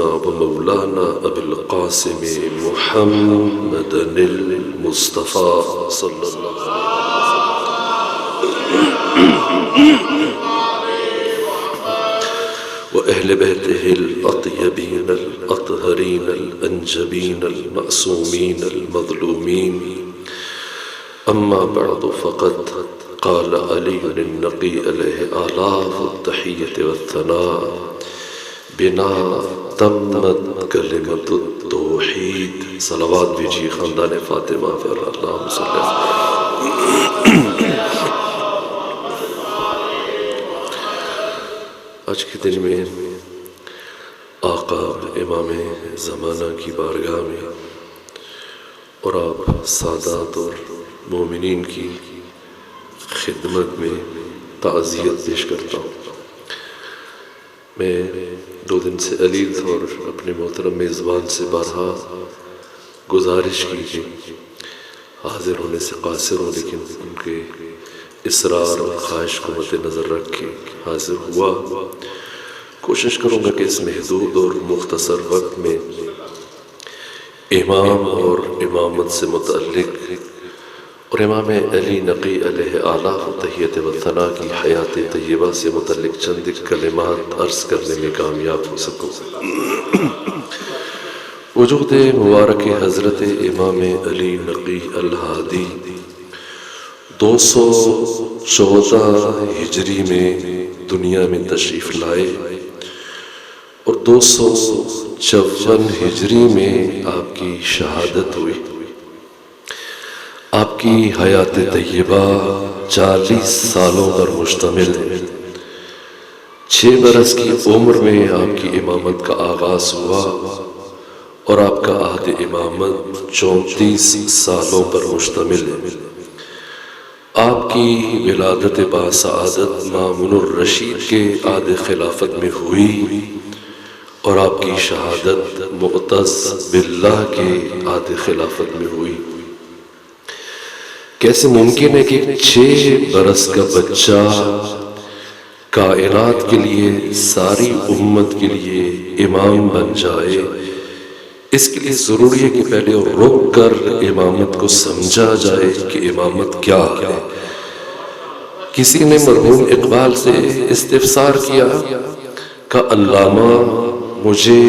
سيدنا ومولانا أبي القاسم محمد المصطفى صلى الله عليه وأهل بيته الأطيبين الأطهرين الأنجبين المعصومين المظلومين. أما بعد فقد قال علي النقي عليه آلاف التحية والثناء بنا تمت کلمۃ التوحید. صلوات بھیجیے خاندان فاطمہ پر. اللہم صلی اللہ. آج کے دن میں آقا امام زمانہ کی بارگاہ میں اور آپ سادات اور مومنین کی خدمت میں تعزیت پیش کرتا ہوں. میں 2 دن سے علیل تھا اور اپنے محترم میزبان سے بارہا گزارش کی کہ حاضر ہونے سے قاصر ہوں، لیکن ان کے اصرار اور خواہش کو مد نظر رکھ کے حاضر ہوا. کوشش کروں گا کہ اس محدود اور مختصر وقت میں امام اور امامت سے متعلق اور امام علی نقی علیہ اعلیٰ تحیت و ثنا کی حیات طیبہ سے متعلق چند کلمات عرض کرنے میں کامیاب ہو سکوں. وجود مبارک حضرت امام علی نقی الہادی 214 ہجری میں دنیا میں تشریف لائے اور 254 ہجری میں آپ کی شہادت ہوئی. آپ کی حیات طیبہ 40 سالوں پر مشتمل ہے. 6 برس کی عمر میں آپ کی امامت کا آغاز ہوا اور آپ کا عہد امامت 34 سالوں پر مشتمل ہے. آپ کی ولادت باسعادت مامون الرشید کے عہد خلافت میں ہوئی اور آپ کی شہادت معتز باللہ کے عہد خلافت میں ہوئی. کیسے ممکن ہے کہ 6 برس کا بچہ کائنات کے لیے، ساری امت کے لیے امام بن جائے؟ اس کے لیے ضروری ہے کہ پہلے رک کر امامت کو سمجھا جائے کہ امامت کیا ہے. کسی نے مرحوم اقبال سے استفسار کیا کہ علامہ مجھے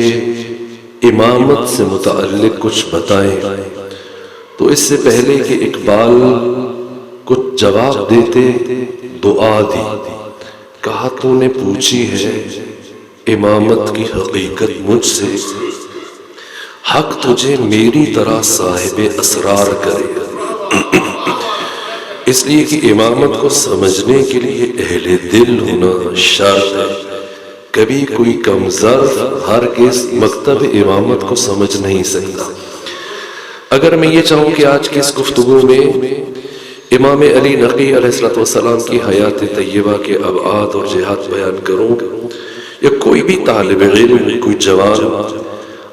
امامت سے متعلق کچھ بتائیں. تو اس سے پہلے کہ اقبال کچھ جواب دیتے دعا دی. کہا تو نے پوچھی ہے امامت کی حقیقت مجھ سے، حق تجھے میری طرح صاحب اسرار کرے. اس لیے کہ امامت کو سمجھنے کے لیے اہل دل ہونا شرط ہے. کبھی کوئی کمزور ہرگز مکتب امامت کو سمجھ نہیں سکتا. اگر میں یہ چاہوں کہ آج کی اس گفتگو میں امام علی نقی علیہ السلام کی حیات طیبہ کے ابعاد اور جہات بیان کروں، یا کوئی بھی طالب علم، کوئی جوان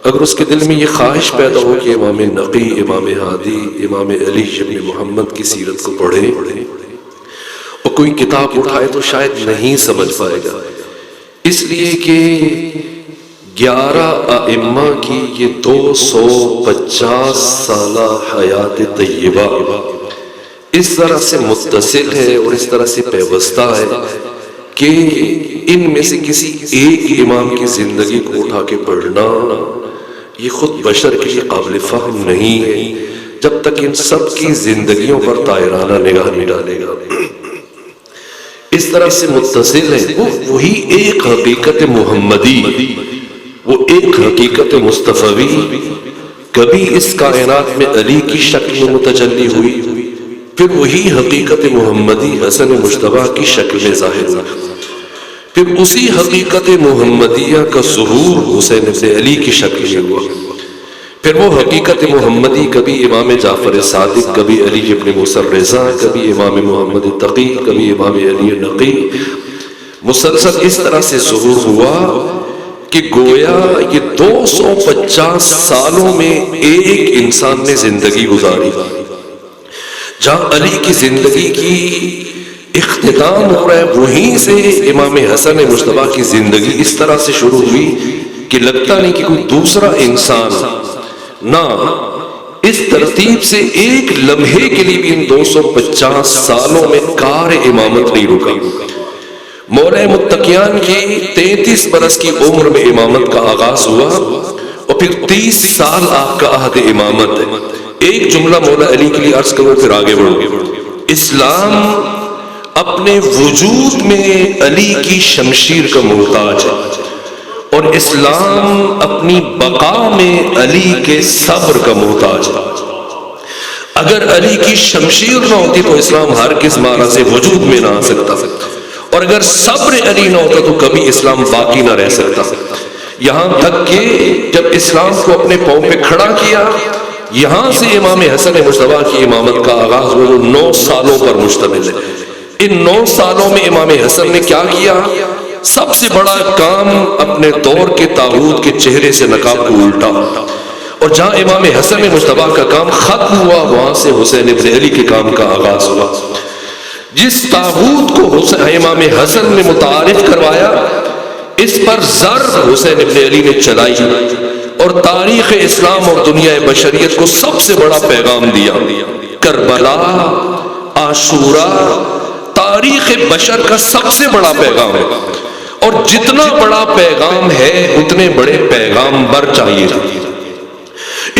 اگر اس کے دل میں یہ خواہش پیدا ہو کہ امام نقی، امام ہادی، امام علی ابن محمد کی سیرت کو پڑھے اور کوئی کتاب اٹھائے تو شاید نہیں سمجھ پائے گا. اس لیے کہ 11 ائمہ کی یہ 250 سالہ حیات طیبہ اس طرح سے متصل ہے اور اس طرح سے پیوستہ ہے کہ ان میں سے کسی ایک امام کی زندگی کو اٹھا کے پڑھنا یہ خود بشر کے لیے قابل فہم نہیں ہے جب تک ان سب کی زندگیوں پر طائرانہ نگاہ نہیں ڈالے گا. اس طرح سے متصل ہے. وہی ایک حقیقت محمدی، وہ ایک حقیقت مصطفی کبھی اس کائنات میں علی کی شکل میں متجلی ہوئی، پھر وہی حقیقت محمدی حسن مجتبیٰ کی شکل میں ظاہر ہوئی، پھر اسی حقیقت محمدیہ کا ظہور حسین ابن علی کی شکل میں ہوا، پھر وہ حقیقت محمدی کبھی امام جعفر صادق، کبھی علی ابن موسیٰ الرضا، کبھی امام محمد تقی، کبھی امام علی نقی، مسلسل اس طرح سے ظہور ہوا کہ گویا یہ 250 سالوں میں ایک انسان نے زندگی گزاری. جہاں علی کی زندگی کی اختتام ہو رہا ہے وہیں سے امام حسن مجتبیٰ کی زندگی اس طرح سے شروع ہوئی کہ لگتا نہیں کہ کوئی دوسرا انسان نہ اس ترتیب سے ایک لمحے کے لیے بھی ان 250 سالوں میں کار امامت نہیں رکا۔ مولا متقیان کی 33 برس کی عمر میں امامت کا آغاز ہوا اور پھر 30 سال آپ کا عہد امامت ہے۔ ایک جملہ مولا علی کے لیے عرض کرو پھر آگے بڑھو۔ اسلام اپنے وجود میں علی کی شمشیر کا محتاج ہے، اور اسلام اپنی بقا میں علی کے صبر کا محتاج ہے۔ اگر علی کی شمشیر نہ ہوتی تو اسلام ہرگز مارا سے وجود میں نہ آ سکتا، اور اگر صبر علی نہ ہوتا تو کبھی اسلام باقی نہ رہ سکتا۔ یہاں تک کہ جب اسلام کو اپنے پاؤں پہ کھڑا کیا، یہاں سے امام حسن مجتبیٰ کی امامت کا آغاز ہوا، جو 9 سالوں پر مشتمل ہے۔ ان 9 سالوں میں امام حسن نے کیا کیا؟ سب سے بڑا کام اپنے دور کے طاغوت کے چہرے سے نقاب کو الٹا، اور جہاں امام حسن مجتبیٰ کا کام ختم ہوا وہاں سے حسین ابن علی کے کام کا آغاز ہوا۔ جس طاغوت کو امام حسن نے متعارف کروایا، اس پر ضرب حسین ابن علی نے چلائی اور تاریخ اسلام اور دنیا بشریت کو سب سے بڑا پیغام دیا۔ کربلا، عاشوراء تاریخ بشر کا سب سے بڑا پیغام ہے، اور جتنا بڑا پیغام ہے اتنے بڑے پیغام بر چاہیے تھا۔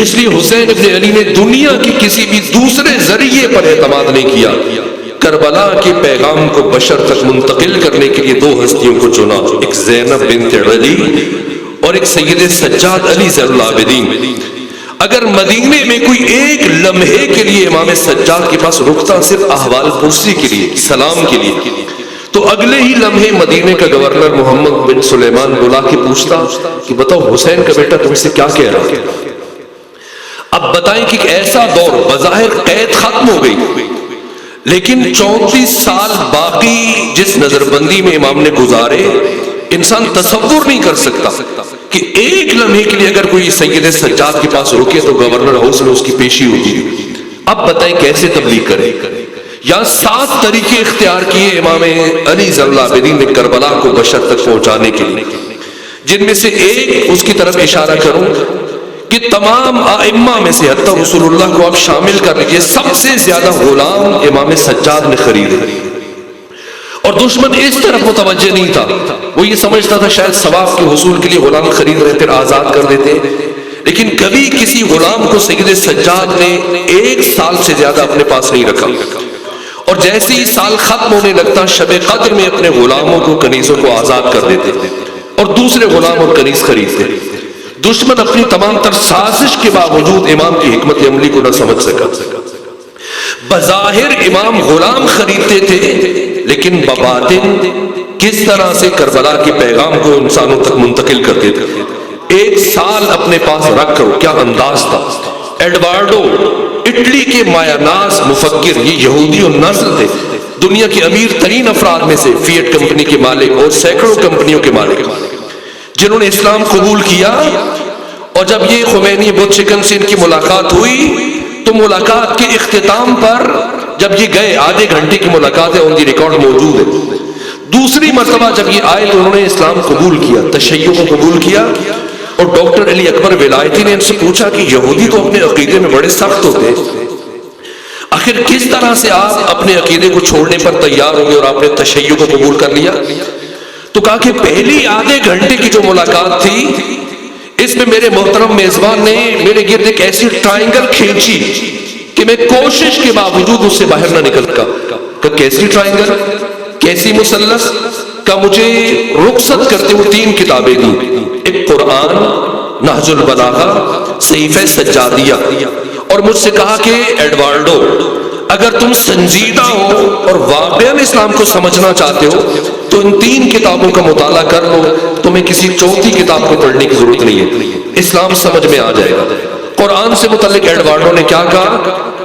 اس لیے حسین ابن علی نے دنیا کی کسی بھی دوسرے ذریعے پر اعتماد نہیں کیا۔ کربلا کے پیغام کو بشر تک منتقل کرنے کے لیے 2 ہستیوں کو چنا، ایک زینب بنت علی اور ایک سید سجاد علی زین العابدین۔ اگر مدینے میں کوئی ایک لمحے کے لیے امام سجاد کے پاس رکتا صرف احوال پرسی کے لیے، سلام کے لیے، تو اگلے ہی لمحے مدینے کا گورنر محمد بن سلیمان بلا کے پوچھتا کہ بتاؤ حسین کا بیٹا تم سے کیا کہہ رہا ہے؟ اب بتائیں کہ ایسا دور بظاہر قید ختم ہو گئی، لیکن 34 سال باقی جس نظر بندی میں امام نے گزارے، انسان تصور نہیں کر سکتا کہ ایک لمحے کے لیے اگر کوئی سید سجاد کے پاس رکے تو گورنر ہاؤس میں اس کی پیشی ہوگی۔ اب بتائیں کیسے تبلیغ کرے؟ یہاں 7 طریقے اختیار کیے امام علی زین العابدین نے کربلا کو بشر تک پہنچانے کے لیے، جن میں سے ایک اس کی طرف اشارہ کروں کہ تمام ائمہ میں سے حتی رسول اللہ کو آپ شامل کر لیجئے، سب سے زیادہ غلام امام سجاد نے خریدے، اور دشمن اس طرف متوجہ نہیں تھا۔ وہ یہ سمجھتا تھا شاید ثواب کے حصول کے لیے غلام خرید رہے تھے، آزاد کر دیتے، لیکن کبھی کسی غلام کو سید سجاد نے 1 سال سے زیادہ اپنے پاس نہیں رکھا، اور جیسے ہی سال ختم ہونے لگتا شب قدر میں اپنے غلاموں کو، کنیزوں کو آزاد کر دیتے اور دوسرے غلام اور کنیز خریدتے۔ دشمن اپنی تمام تر سازش کے باوجود امام کی حکمت عملی کو نہ سمجھ سکا۔ بظاہر امام غلام خریدتے تھے، لیکن بباطن کس طرح سے کربلا کے پیغام کو انسانوں تک منتقل کرتے تھے۔ 1 سال اپنے پاس رکھ کر کیا انداز تھا۔ ایڈوارڈو اٹلی کے مایا ناز مفکر، یہ یہودی اور نسل تھے، دنیا کے امیر ترین افراد میں سے، فیٹ کمپنی کے مالک اور سینکڑوں کمپنیوں کے مالک، جنہوں نے اسلام قبول کیا۔ اور جب یہ خمینی بدھ شکن سے ان کی ملاقات ہوئی تو ملاقات کے اختتام پر جب یہ گئے، آدھے گھنٹے کی ملاقات ہے، ان کی ریکارڈ موجود ہے، دوسری مرتبہ جب یہ آئے تو انہوں نے اسلام قبول کیا، تشیع کو قبول کیا، اور ڈاکٹر علی اکبر ولایتی نے ان سے پوچھا کہ یہودی تو اپنے عقیدے میں بڑے سخت ہوتے ہیں، آخر کس طرح سے آپ اپنے عقیدے کو چھوڑنے پر تیار ہو گئے اور آپ نے تشیع کو قبول کر لیا؟ تو کہا کہ پہلی آدھے گھنٹے کی جو ملاقات تھی، اس میں میرے محترم میزبان نے میرے گرد ایک ایسی ٹرائنگل کھینچی کہ میں کوشش کے باوجود اس سے باہر نہ نکل سکا۔ کہ کیسی ٹرائنگل، کیسی مثلث؟ کہ مجھے رخصت کرتے ہوئے 3 کتابیں دی، ایک قرآن، نہج البلاغہ، صحیفہ سجادیہ، اور مجھ سے کہا کہ ایڈوارڈو اگر تم سنجیدہ ہو اور واقعاً اسلام کو سمجھنا چاہتے ہو تو ان 3 کتابوں کا مطالعہ کر لو، تمہیں کسی 4تھی کتاب کو پڑھنے کی ضرورت نہیں ہے، اسلام سمجھ میں آ جائے گا۔ قرآن سے متعلق ایڈوارڈو نے کیا کہا،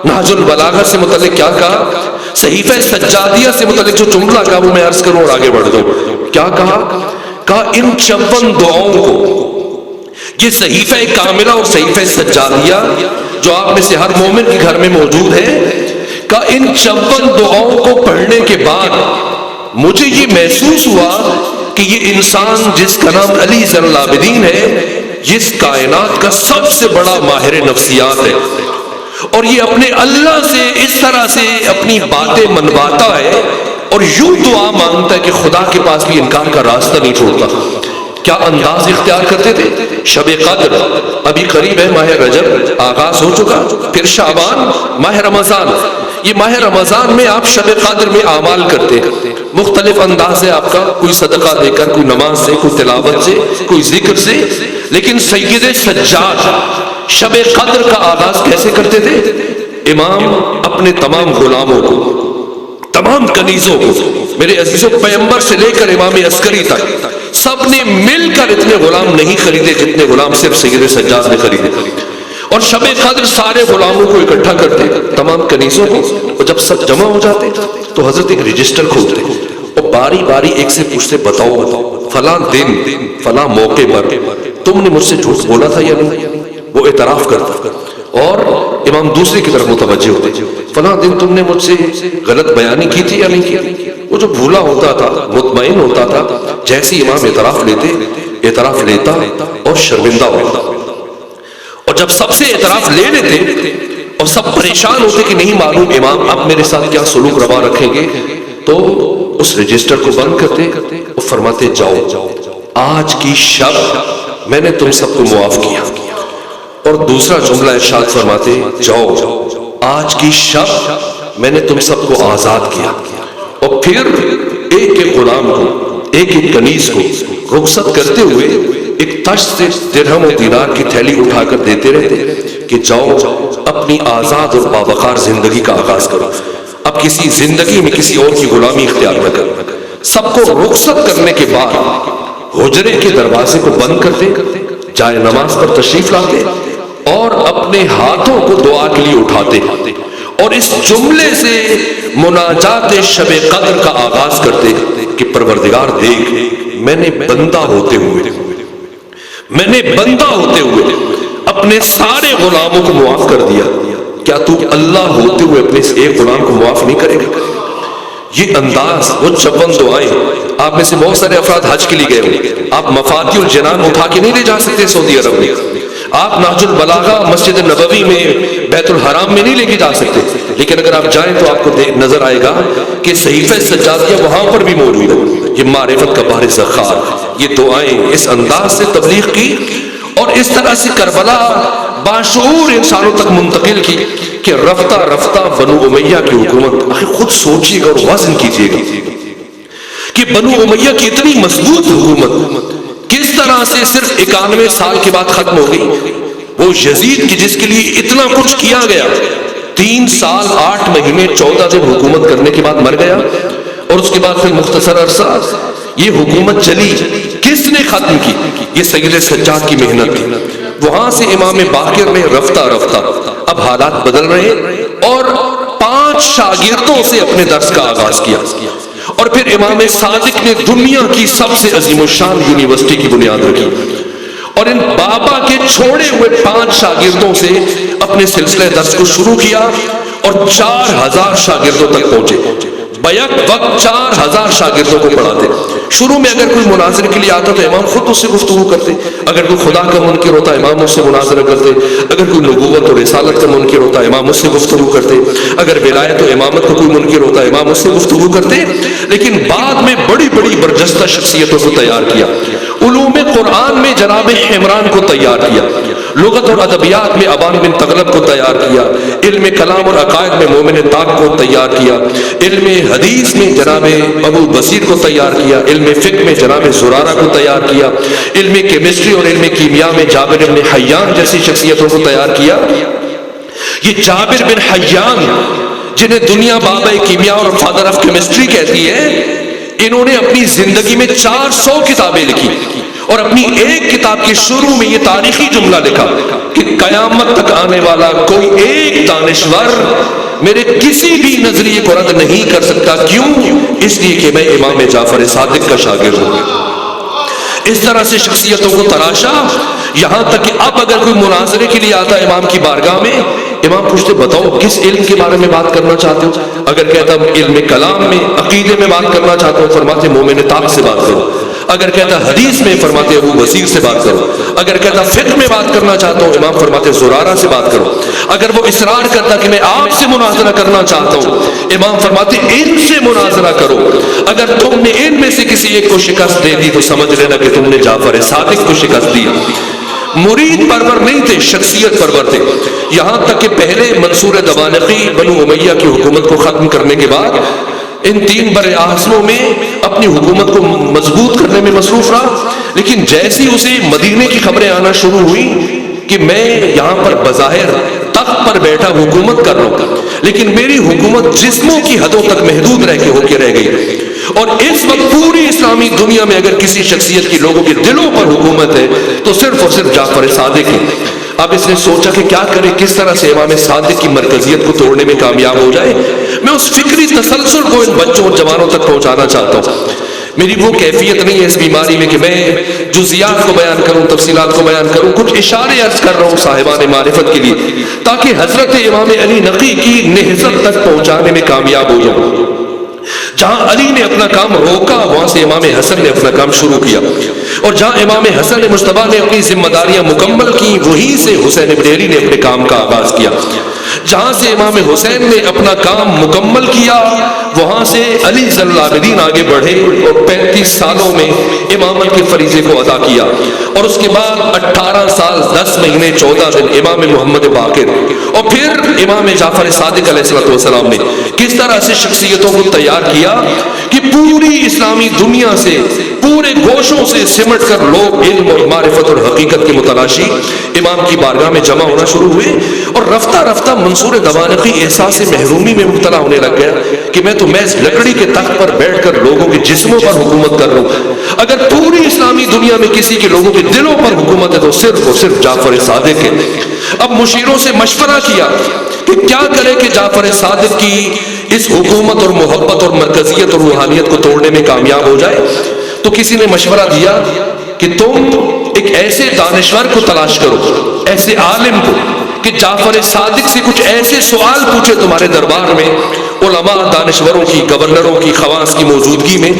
نہج البلاغہ سے متعلق کیا کہا، صحیفہ سجادیہ سے متعلق جو جملہ کہا وہ میں عرض کروں اور آگے بڑھ دوں، کیا کہا ان 56 دعاؤں کو، یہ صحیفہ کاملہ اور صحیفہ سجادیہ جو آپ میں سے ہر مومن کے گھر میں موجود ہے، کہ ان 56 دعاؤں کو پڑھنے کے بعد مجھے یہ محسوس ہوا کہ یہ انسان جس کا نام علی زین العابدین ہے اس کائنات کا سب سے بڑا ماہر نفسیات ہے، اور یہ اپنے اللہ سے اس طرح سے اپنی باتیں منواتا ہے اور یوں دعا مانگتا ہے کہ خدا کے پاس بھی انکار کا راستہ نہیں چھوڑتا۔ کیا انداز اختیار کرتے تھے؟ شب قدر ابھی قریب ہے، ماہ رجب آغاز ہو چکا، پھر شعبان، ماہ رمضان۔ یہ ماہ رمضان میں آپ شب قدر میں اعمال کرتے ہیں، مختلف انداز ہے آپ کا، کوئی صدقہ دے کر، کوئی نماز سے، کوئی تلاوت سے، کوئی ذکر سے، لیکن سید سجاد شب قدر کا آغاز کیسے کرتے تھے؟ امام اپنے تمام غلاموں کو، تمام کنیزوں کو، میرے عزیزوں، پیغمبر سے لے کر امام عسکری تک سب نے مل کر اتنے غلام نہیں خریدے جتنے غلام صرف سید سجاد نے خریدے، اور شب قدر سارے غلاموں کو اکٹھا کرتے، تمام کنیزوں کو، اور جب سب جمع ہو جاتے تو حضرت ایک رجسٹر کھولتے اور باری باری ایک سے پوچھتے، بتاؤ فلاں دن فلاں موقع پر تم نے مجھ سے جھوٹ بولا تھا یا نہیں؟ وہ اعتراف کرتا، اور امام دوسرے کی طرف متوجہ ہوتے، فلاں دن تم نے مجھ سے غلط بیانی کی تھی یا نہیں کی؟ وہ جو بھولا ہوتا تھا، مطمئن ہوتا تھا، جیسے امام اعتراف لیتا اور شرمندہ ہوتا، اور جب سب سے اعتراف لے لیتے اور سب پریشان ہوتے کہ نہیں معلوم امام اب میرے ساتھ کیا سلوک روا رکھیں گے، تو اس رجسٹر کو بند کرتے اور فرماتے، جاؤ آج کی شب میں نے تم سب کو معاف کیا، اور دوسرا جملہ ارشاد فرماتے، جاؤ آج کی شب میں نے تم سب کو آزاد کیا، اور پھر ایک ایک غلام کو، ایک ایک کنیز کو رخصت کرتے ہوئے ایک تش سے درہم و دینار کی تھیلی اٹھا کر دیتے رہتے کہ جاؤ اپنی آزاد اور باوقار زندگی کا آغاز کرو، اب کسی زندگی میں کسی اور کی غلامی اختیار نہ کرو۔ سب کو رخصت کرنے کے بعد حجرے کے دروازے کو بند کرتے، جائے نماز پر تشریف لاتے اور اپنے ہاتھوں کو دعا کے لیے اٹھاتے، اور اس جملے سے مناجات شب قدر کا آغاز کرتے کہ پروردگار دیکھ، میں نے بندہ ہوتے ہوئے اپنے سارے غلاموں کو معاف کر دیا، کیا تو اللہ ہوتے ہوئے اپنے اس ایک غلام کو معاف نہیں کرے گا؟ یہ انداز، وہ 56 دعائیں، آپ میں سے بہت سارے افراد حج کے لیے گئے ہوں، آپ مفاتیح الجنان اٹھا کے نہیں لے جا سکتے سعودی عرب میں، آپ نہج البلاغہ مسجد نبوی میں بیت الحرام میں نہیں لے کے جا سکتے، لیکن اگر آپ جائیں تو آپ کو نظر آئے گا کہ صحیفہ سجادیہ وہاں پر بھی موجود ہے۔ یہ معرفت کا بحر ذخار، یہ دعائیں اس انداز سے تبلیغ کی اور اس طرح سے کربلا باشعور انسانوں تک منتقل کی کہ رفتہ رفتہ بنو امیہ کی حکومت، آخر خود سوچیے گا اور وزن کیجیے گا کہ بنو امیہ کی اتنی مضبوط حکومت کس طرح سے صرف 91 سال کے بعد ختم ہو گئی۔ وہ یزید کی جس کے لیے اتنا کچھ کیا گیا، 3 سال 8 مہینے 14 دن حکومت کرنے کے بعد مر گیا، اور اس کے بعد پھر مختصر عرصہ یہ حکومت چلی، کس نے ختم کی؟ یہ سید سجاد کی محنت تھی۔ وہاں سے امام باقر نے رفتہ رفتہ اب حالات بدل رہے اور 5 شاگردوں سے اپنے درس کا آغاز کیا، اور پھر امام صادق نے دنیا کی سب سے عظیم الشان یونیورسٹی کی بنیاد رکھی، اور ان بابا کے چھوڑے ہوئے 5 شاگردوں سے اپنے سلسلہ درس کو شروع کیا اور 4000 شاگردوں تک پہنچے۔ بیک وقت 4000 شاگردوں کو پڑھاتے۔ شروع میں اگر کوئی مناظرے کے لیے آتا تو امام خود اس سے گفتگو کرتے، اگر کوئی خدا کا منکر ہوتا امام اس سے مناظرہ کرتے، اگر کوئی نبوت اور رسالت کا منکر ہوتا امام اس سے گفتگو کرتے، اگر ولایت و امامت کا کوئی منکر ہوتا امام اس سے گفتگو کرتے۔ لیکن بعد میں بڑی بڑی برجستہ شخصیتوں کو تیار کیا، علوم قرآن میں جناب عمران کو تیار کیا، لغت اور ادبیات میں ابان بن تغلب کو تیار کیا، علم کلام اور عقائد میں مومن طاق کو تیار کیا، علم حدیث میں جناب ابو بصیر کو تیار کیا، علم فقہ میں جناب زرارہ کو تیار کیا، علم کیمسٹری اور علم کیمیا میں جابر بن حیان جیسی شخصیتوں کو تیار کیا۔ یہ جابر بن حیان جنہیں دنیا بابا کیمیا اور فادر آف کیمسٹری کہتی ہے، انہوں نے اپنی زندگی میں 400 کتابیں لکھی، اور اپنی ایک کتاب کے شروع میں یہ تاریخی جملہ لکھا کہ قیامت تک آنے والا کوئی ایک دانشور میرے کسی بھی نظریے کو رد نہیں کر سکتا، کیوں؟ اس لیے کہ میں امام جعفر صادق کا شاگرد ہوں۔ اس طرح سے شخصیتوں کو تراشا، یہاں تک کہ اب اگر کوئی مناظرے کے لیے آتا امام کی بارگاہ میں، امام پوچھتے بتاؤ کس علم کے بارے میں بات کرنا چاہتے ہو؟ اگر کہتا علم کلام میں، عقیدے میں بات کرنا چاہتا ہوں، فرماتے مومن طاق سے بات کرو۔ اگر کہتا حدیث میں فرماتے ابو وزیر سے بات کرو، اگر کہتا فقہ میں بات کرنا چاہتا ہوں امام فرماتے زرارہ سے بات کرو، اگر وہ اصرار کرتا کہ میں آپ سے مناظرہ کرنا چاہتا ہوں امام فرماتے ان سے مناظرہ کرو، اگر تم نے ان میں سے کسی ایک کو شکست دے دی تو سمجھ لینا کہ تم نے جعفر صادق کو شکست دی۔ مرید پرور نہیں تھے، شخصیت پرور تھے، یہاں تک کہ پہلے منصور دوانقی بنو امیہ کی حکومت کو ختم کرنے کے بعد ان 3 بر اعظموں میں اپنی حکومت کو مضبوط کرنے میں مصروف رہا، لیکن جیسی اسے مدینے کی خبریں آنا شروع ہوئی کہ میں یہاں پر بظاہر تخت پر بیٹھا حکومت کر رہا ہوں لیکن میری حکومت جسموں کی حدوں تک محدود رہ کے رہ گئی، اور اس وقت پوری اسلامی دنیا میں اگر کسی شخصیت کی لوگوں کے دلوں پر حکومت ہے تو صرف اور صرف جعفر صادق ہے۔ اب اس نے سوچا کہ کیا کرے، کس طرح سے امام صادق کی مرکزیت کو توڑنے میں کامیاب ہو جائے، میں اس فکری تسلسل کو ان بچوں اور جوانوں تک پہنچانا چاہتا ہوں۔ میری وہ کیفیت نہیں ہے اس بیماری میں کہ میں جزیات کو بیان کروں، تفصیلات کو بیان کروں، کچھ اشارے عرض کر رہا ہوں صاحبان معرفت کے لیے تاکہ حضرت امام علی نقی کی نہضت تک پہنچانے میں کامیاب ہو جاؤں۔ جہاں علی نے اپنا کام روکا وہاں سے امام حسن نے اپنا کام شروع کیا، اور جہاں امام حسن مجتبیٰ نے اپنی ذمہ داریاں مکمل کی وہیں سے حسین بن علی نے اپنے کام کا آغاز کیا۔ جہاں سے امام حسین نے اپنا کام مکمل کیا وہاں سے علی ذی العابدین آگے بڑھے اور 35 سالوں میں امامت کے فریضے کو ادا کیا، اور اس کے بعد 18 سال 10 مہینے 14 دن امام محمد باقر اور پھر امام جعفر صادق علیہ السلام نے کس طرح سے شخصیتوں کو تیار کیا کہ پوری اسلامی دنیا سے پورے گوشوں سے سمٹ کر لوگ علم اور معرفت اور حقیقت کے متلاشی امام کی بارگاہ میں جمع ہونا شروع ہوئے، اور رفتہ رفتہ منصور دوانقی احساس محرومی میں مبتلا ہونے لگ گیا کہ میں تو محض لکڑی کے تخت پر بیٹھ کر لوگوں کے جسموں پر حکومت کر رہا ہوں، اگر پوری اسلامی دنیا میں کسی کے لوگوں کے دلوں پر حکومت ہے تو صرف اور صرف جعفر صادق ہے۔ اب مشیروں سے مشورہ کیا کہ کیا کرے کہ جعفر صادق کی اس حکومت اور محبت اور مرکزیت اور روحانیت کو توڑنے میں کامیاب ہو جائے، تو کسی نے مشورہ دیا کہ تم ایک ایسے دانشور کو تلاش کرو، ایسے عالم کو کہ جعفر صادق سے کچھ ایسے سوال پوچھے تمہارے دربار میں، علماء دانشوروں کی، گورنروں کی، خواص کی موجودگی میں،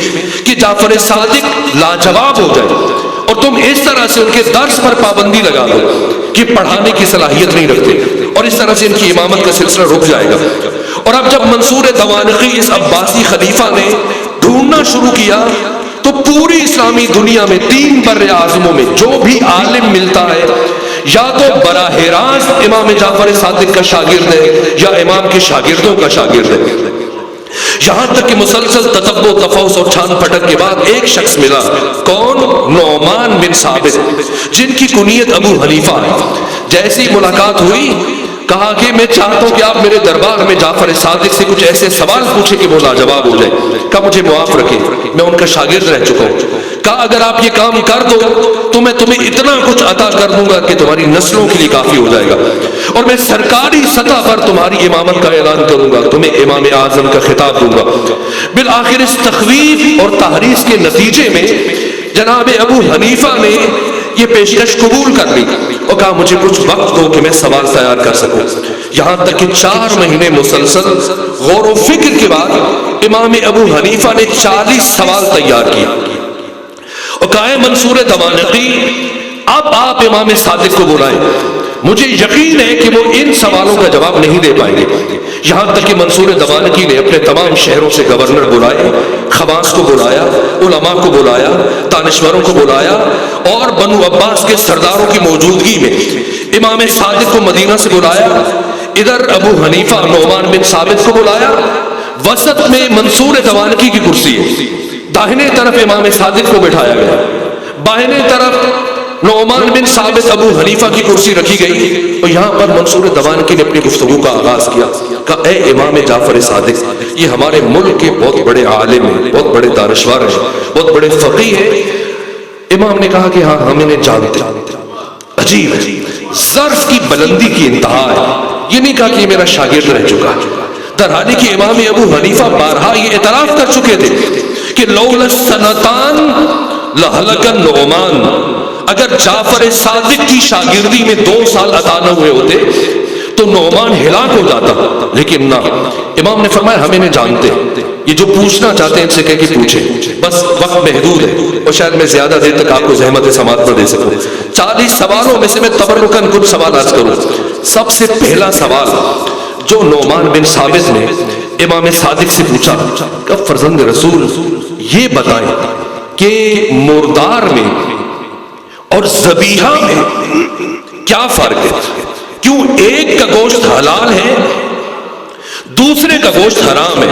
کہ جعفر صادق لاجواب ہو جائے، اور تم اس طرح سے ان کے درس پر پابندی لگا دو کہ پڑھانے کی صلاحیت نہیں رکھتے، اور اس طرح سے ان کی امامت کا سلسلہ رک جائے گا۔ اور اب جب منصور دوانقی اس عباسی خلیفہ نے ڈھونڈنا شروع کیا تو پوری اسلامی دنیا میں 3 بر اعظموں میں جو بھی عالم ملتا ہے یا تو براہ راست امام جعفر صادق کا شاگرد ہے یا امام کے شاگردوں کا شاگرد ہے، یہاں تک کہ مسلسل تتبع و تفحص اور چھان پھٹک کے بعد ایک شخص ملا، کون؟ نعمان بن ثابت، جن کی کنیت ابو حنیفہ ہے۔ جیسی ملاقات ہوئی کہا کہ میں چاہتا ہوں کہ آپ میرے دربار میں جعفر صادق سے کچھ ایسے سوال پوچھیں کہ وہ لاجواب ہو جائے۔ کہا مجھے معاف رکھیں، میں ان کا شاگرد رہ چکا ہوں۔ کہا اگر آپ یہ کام کر دو تو میں تمہیں اتنا کچھ عطا کر دوں گا کہ تمہاری نسلوں کے لیے کافی ہو جائے گا، اور میں سرکاری سطح پر تمہاری امامت کا اعلان کروں گا، تمہیں امام اعظم کا خطاب دوں گا۔ بالآخر اس تخویف اور تحریض کے نتیجے میں جناب ابو حنیفہ نے یہ پیشکش قبول کر لی اور کہا مجھے کچھ وقت دو کہ میں سوال تیار کر سکوں۔ یہاں تک کہ 4 مہینے مسلسل غور و فکر کے بعد امام ابو حنیفہ نے 40 سوال تیار کیے اور کہا منصور دوانقی اب آپ امام صادق کو بلائیں، مجھے یقین ہے کہ وہ ان سوالوں کا جواب نہیں دے پائیں گے۔ یہاں تک کہ منصور دوانقی نے اپنے تمام شہروں سے گورنر بلائے، خواص کو بلایا، علماء کو بلایا، دانشوروں کو بلایا، اور بنو عباس کے سرداروں کی موجودگی میں امام صادق کو مدینہ سے بلایا، ادھر ابو حنیفہ نعمان بن ثابت کو بلایا، وسط میں منصور دوانقی کی کرسی ہے، داہنے طرف امام صادق کو بٹھایا گیا، بائیں طرف نعمان بن ثابت ابو حنیفہ کی کرسی رکھی گئی، اور یہاں پر منصور دوانقی نے اپنی گفتگو کا آغاز کیا۔ کہا اے امام جعفر صادق، یہ ہمارے ملک کے بہت بڑے عالم ہیں، بہت بڑے دانشور ہیں، بہت بڑے فقیہ ہیں۔ امام نے کہا کہ ہاں ہم انہیں جانتے ہیں۔ عجیب ظرف کی بلندی کی انتہا ہے، یہ نہیں کہا کہ یہ میرا شاگرد رہ چکا، در حالی کہ امام ابو حنیفہ بارہا یہ اعتراف کر چکے تھے کہ لولا السنتان لہلک النعمان، اگر جعفر صادق کی شاگردی میں 2 سال عطا نہ ہوئے ہوتے تو نعمان ہلاک ہو جاتا، لیکن نہ، امام نے فرمایا ہمیں نہیں جانتے، یہ جو پوچھنا چاہتے ہیں ان سے کہہ کے پوچھیں، بس وقت محدود ہے اور شاید میں زیادہ دیر تک آپ کو زحمت سماعت نہ دے سکوں۔ 40 سوالوں میں سے میں تبرکاً کچھ سوال عرض کروں۔ سب سے پہلا سوال جو نعمان بن ثابت نے امام صادق سے پوچھا کہ فرزند رسول یہ بتائیں کہ مردار میں اور ذبیحہ میں کیا فرق ہے؟ کیوں ایک کا گوشت حلال ہے دوسرے کا گوشت حرام ہے؟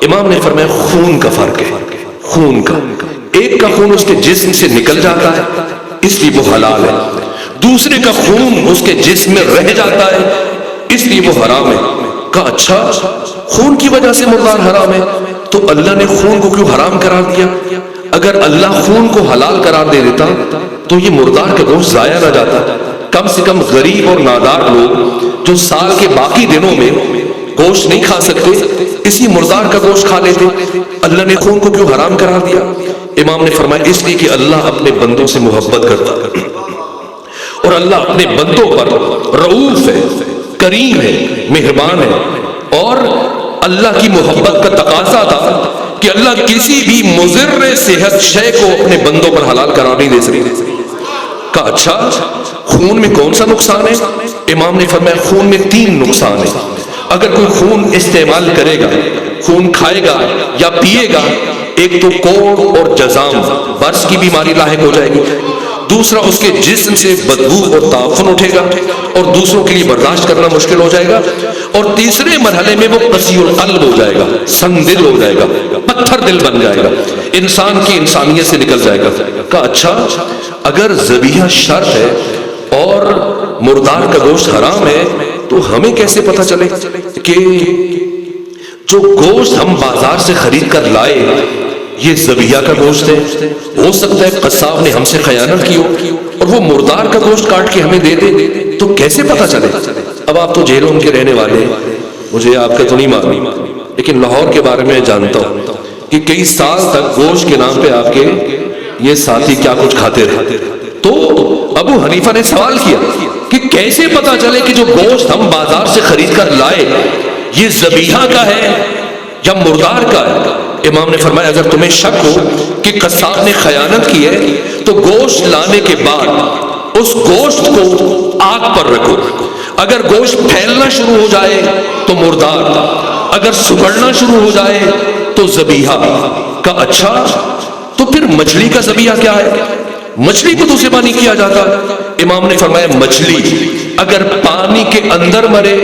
امام نے فرمایا خون کا فرق ہے، خون کا، ایک کا خون اس کے جسم سے نکل جاتا ہے اس لیے وہ حلال ہے، دوسرے کا خون اس کے جسم میں رہ جاتا ہے اس لیے وہ حرام ہے۔ کہا اچھا خون کی وجہ سے مردار حرام ہے تو اللہ نے خون کو کیوں حرام قرار دیا؟ اگر اللہ خون کو حلال قرار دے دیتا تو یہ مردار کا گوشت ضائع نہ جاتا، کم سے کم غریب اور نادار لوگ جو سال کے باقی دنوں میں گوشت نہیں کھا سکتے اسی مردار کا گوشت کھا لیتے، اللہ نے خون کو کیوں حرام قرار دیا؟ امام نے فرمایا اس لیے کہ اللہ اپنے بندوں سے محبت کرتا ہے اور اللہ اپنے بندوں پر رؤوف ہے، کریم ہے، مہربان ہے، اور اللہ کی محبت کا تقاضا تھا کہ اللہ کسی بھی مضر صحت شے کو اپنے بندوں پر حلال قرار نہیں دے سکتے۔ کہا اچھا خون میں کون سا نقصان ہے؟ امام نے فرمایا خون میں 3 نقصان ہے۔ اگر کوئی خون استعمال کرے گا، خون کھائے گا یا پیے گا، ایک تو کوڑ اور جزام برس کی بیماری لاحق ہو جائے گی، دوسرا اس کے جسم سے بدبو اور تعفن اٹھے گا اور دوسروں کے لیے برداشت کرنا مشکل ہو جائے گا، اور تیسرے مرحلے میں وہ قسی القلب ہو جائے گا، سنگ دل ہو جائے گا، پتھر دل بن جائے گا، انسان کی انسانیت سے نکل جائے گا۔ کہا اچھا اگر ذبیحہ شرط ہے اور مردار کا گوشت حرام ہے تو ہمیں کیسے پتہ چلے کہ جو گوشت ہم بازار سے خرید کر لائے یہ ذبیحہ کا گوشت ہے؟ ہو سکتا ہے قصاب نے ہم سے خیانت کی ہو اور وہ مردار کا گوشت کاٹ کے ہمیں دے دے، تو کیسے پتہ چلے؟ اب آپ تو جیلوں کے رہنے والے ہیں، مجھے آپ کا تو نہیں معلوم، لیکن لاہور کے بارے میں جانتا ہوں کہ کئی سال تک گوشت کے نام پہ آپ کے یہ ساتھی کیا کچھ کھاتے رہے۔ تو ابو حنیفہ نے سوال کیا کہ کیسے پتا چلے کہ جو گوشت ہم بازار سے خرید کر لائے یہ ذبیحہ کا ہے یا مردار کا ہے؟ امام نے فرمایا اگر تمہیں شک ہو کہ قصاب نے خیانت کی ہے تو گوشت لانے کے بعد اس گوشت کو آگ پر رکھو، اگر گوشت پھیلنا شروع ہو جائے تو مردار، اگر سکڑنا شروع ہو جائے تو ذبیحہ۔ کا اچھا تو پھر مچھلی کا ذبیحہ کیا ہے؟ مچھلی کو تو ذبح نہیں کیا جاتا۔ امام نے فرمایا مچھلی اگر پانی کے اندر مرے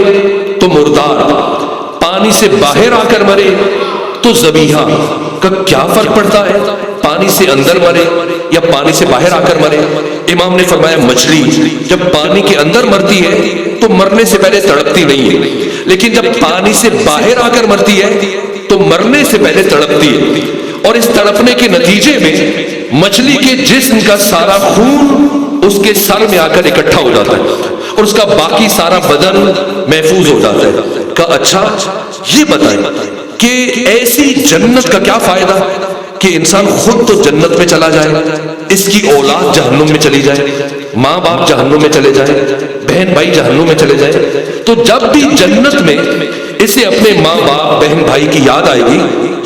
تو مردار، پانی سے باہر آ کر مرے تو ذبیحہ۔ کا کیا فرق پڑتا ہے پانی سے اندر مرے یا پانی سے باہر آ کر مرے؟ امام نے فرمایا مچھلی جب پانی کے اندر مرتی ہے تو مرنے سے پہلے تڑپتی نہیں ہے، لیکن جب پانی سے باہر آ کر مرتی ہے تو مرنے سے پہلے تڑپتی ہے، اور اس تڑپنے کے نتیجے میں مچھلی کے جسم کا سارا خون اس کے سر میں آ کر اکٹھا ہو جاتا ہے اور اس کا باقی سارا بدن محفوظ ہو جاتا ہے۔ کہا اچھا یہ بتائیں کہ ایسی جنت کا کیا فائدہ کہ انسان خود تو جنت میں چلا جائے، اس کی اولاد جہنم میں چلی جائے، ماں باپ جہنم میں چلے جائیں، بہن بھائی جہنم میں چلے جائیں، تو جب بھی جنت میں اسے اپنے ماں باپ بہن بھائی کی یاد آئے گی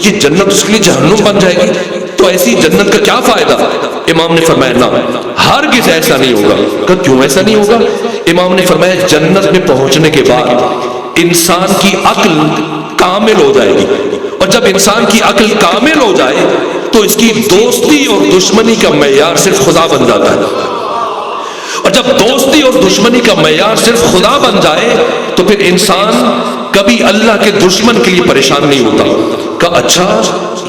یہ جنت اس کے لیے جہنم بن جائے گی، تو ایسی جنت کا کیا فائدہ؟ امام نے فرمایا نہ، ہرگز ایسا نہیں ہوگا۔ کہ کیوں ایسا نہیں ہوگا؟ امام نے فرمایا جنت میں پہنچنے کے بعد انسان کی عقل کامل ہو جائے گی، اور جب انسان کی عقل کامل ہو جائے تو اس کی دوستی اور دشمنی کا معیار صرف خدا بن جاتا ہے، اور جب دوستی اور دشمنی کا معیار صرف خدا بن جائے تو پھر انسان کبھی اللہ کے دشمن کے لیے پریشان نہیں ہوتا۔ کہا اچھا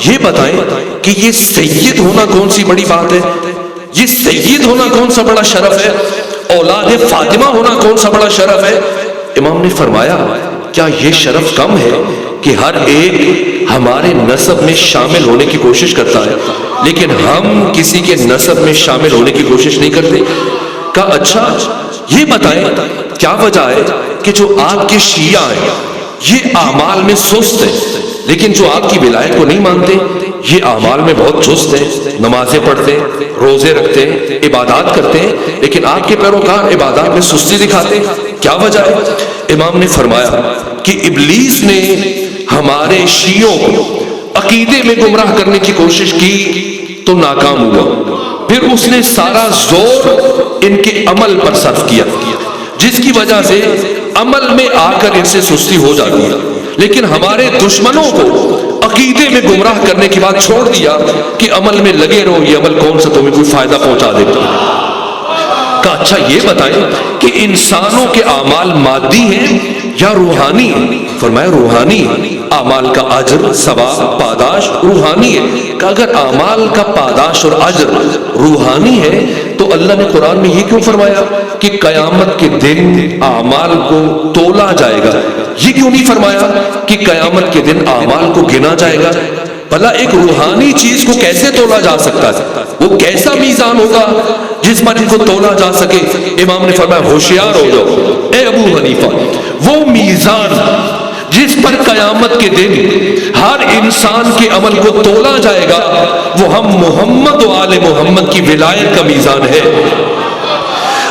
یہ بتائیں کہ یہ سید ہونا کون سی بڑی بات ہے، یہ سید ہونا کون سا بڑا شرف ہے، اولاد فاطمہ ہونا کون سا بڑا شرف ہے؟ امام نے فرمایا کیا یہ شرف کم ہے کہ ہر ایک ہمارے نسب میں شامل ہونے کی کوشش کرتا ہے لیکن ہم کسی کے نسب میں شامل ہونے کی کوشش نہیں کرتے؟ کہا اچھا یہ بتائیں کیا وجہ ہے کہ جو آپ کے شیعہ ہیں یہ اعمال میں سست ہیں لیکن جو آپ کی ولایت کو نہیں مانتے یہ اعمال میں بہت چست ہیں، نمازیں پڑھتے ہیں، روزے رکھتے ہیں، عبادات کرتے ہیں، لیکن آپ کے پیروکار عبادات میں سستی دکھاتے ہیں؟ کیا وجہ ہے؟ امام نے فرمایا کہ ابلیس نے ہمارے شیعوں کو عقیدے میں گمراہ کرنے کی کوشش کی تو ناکام ہوا، پھر اس نے سارا زور ان کے عمل پر صرف کیا، جس کی وجہ سے عمل میں آ کر ان سے سستی ہو جاتی ہے، لیکن ہمارے دشمنوں کو عقیدے میں گمراہ کرنے کے بعد چھوڑ دیا کہ عمل میں لگے رہو، یہ عمل کون سا تمہیں کوئی فائدہ پہنچا دے گا۔ کہا اچھا یہ بتائیں کہ انسانوں کے اعمال مادی ہیں یا روحانی ہیں؟ فرمایا روحانی اعمال کا اجر ثواب پاداش روحانی ہے۔ کہ اگر اعمال کا پاداش اور اجر روحانی ہے تو اللہ نے قرآن میں یہ کیوں فرمایا کہ قیامت کے دن اعمال کو تولا جائے گا؟ یہ کیوں نہیں فرمایا کہ قیامت کے دن اعمال کو گنا جائے گا؟ بھلا ایک روحانی چیز کو کیسے تولا جا سکتا ہے؟ وہ کیسا میزان ہوگا جس پر ان کو تولا جا سکے؟ امام نے فرمایا ہوشیار ہو جاؤ اے ابو حنیفہ، وہ میزان جس پر قیامت کے دن ہر انسان کے عمل کو تولا جائے گا وہ ہم محمد و آل محمد کی ولایت کا میزان ہے۔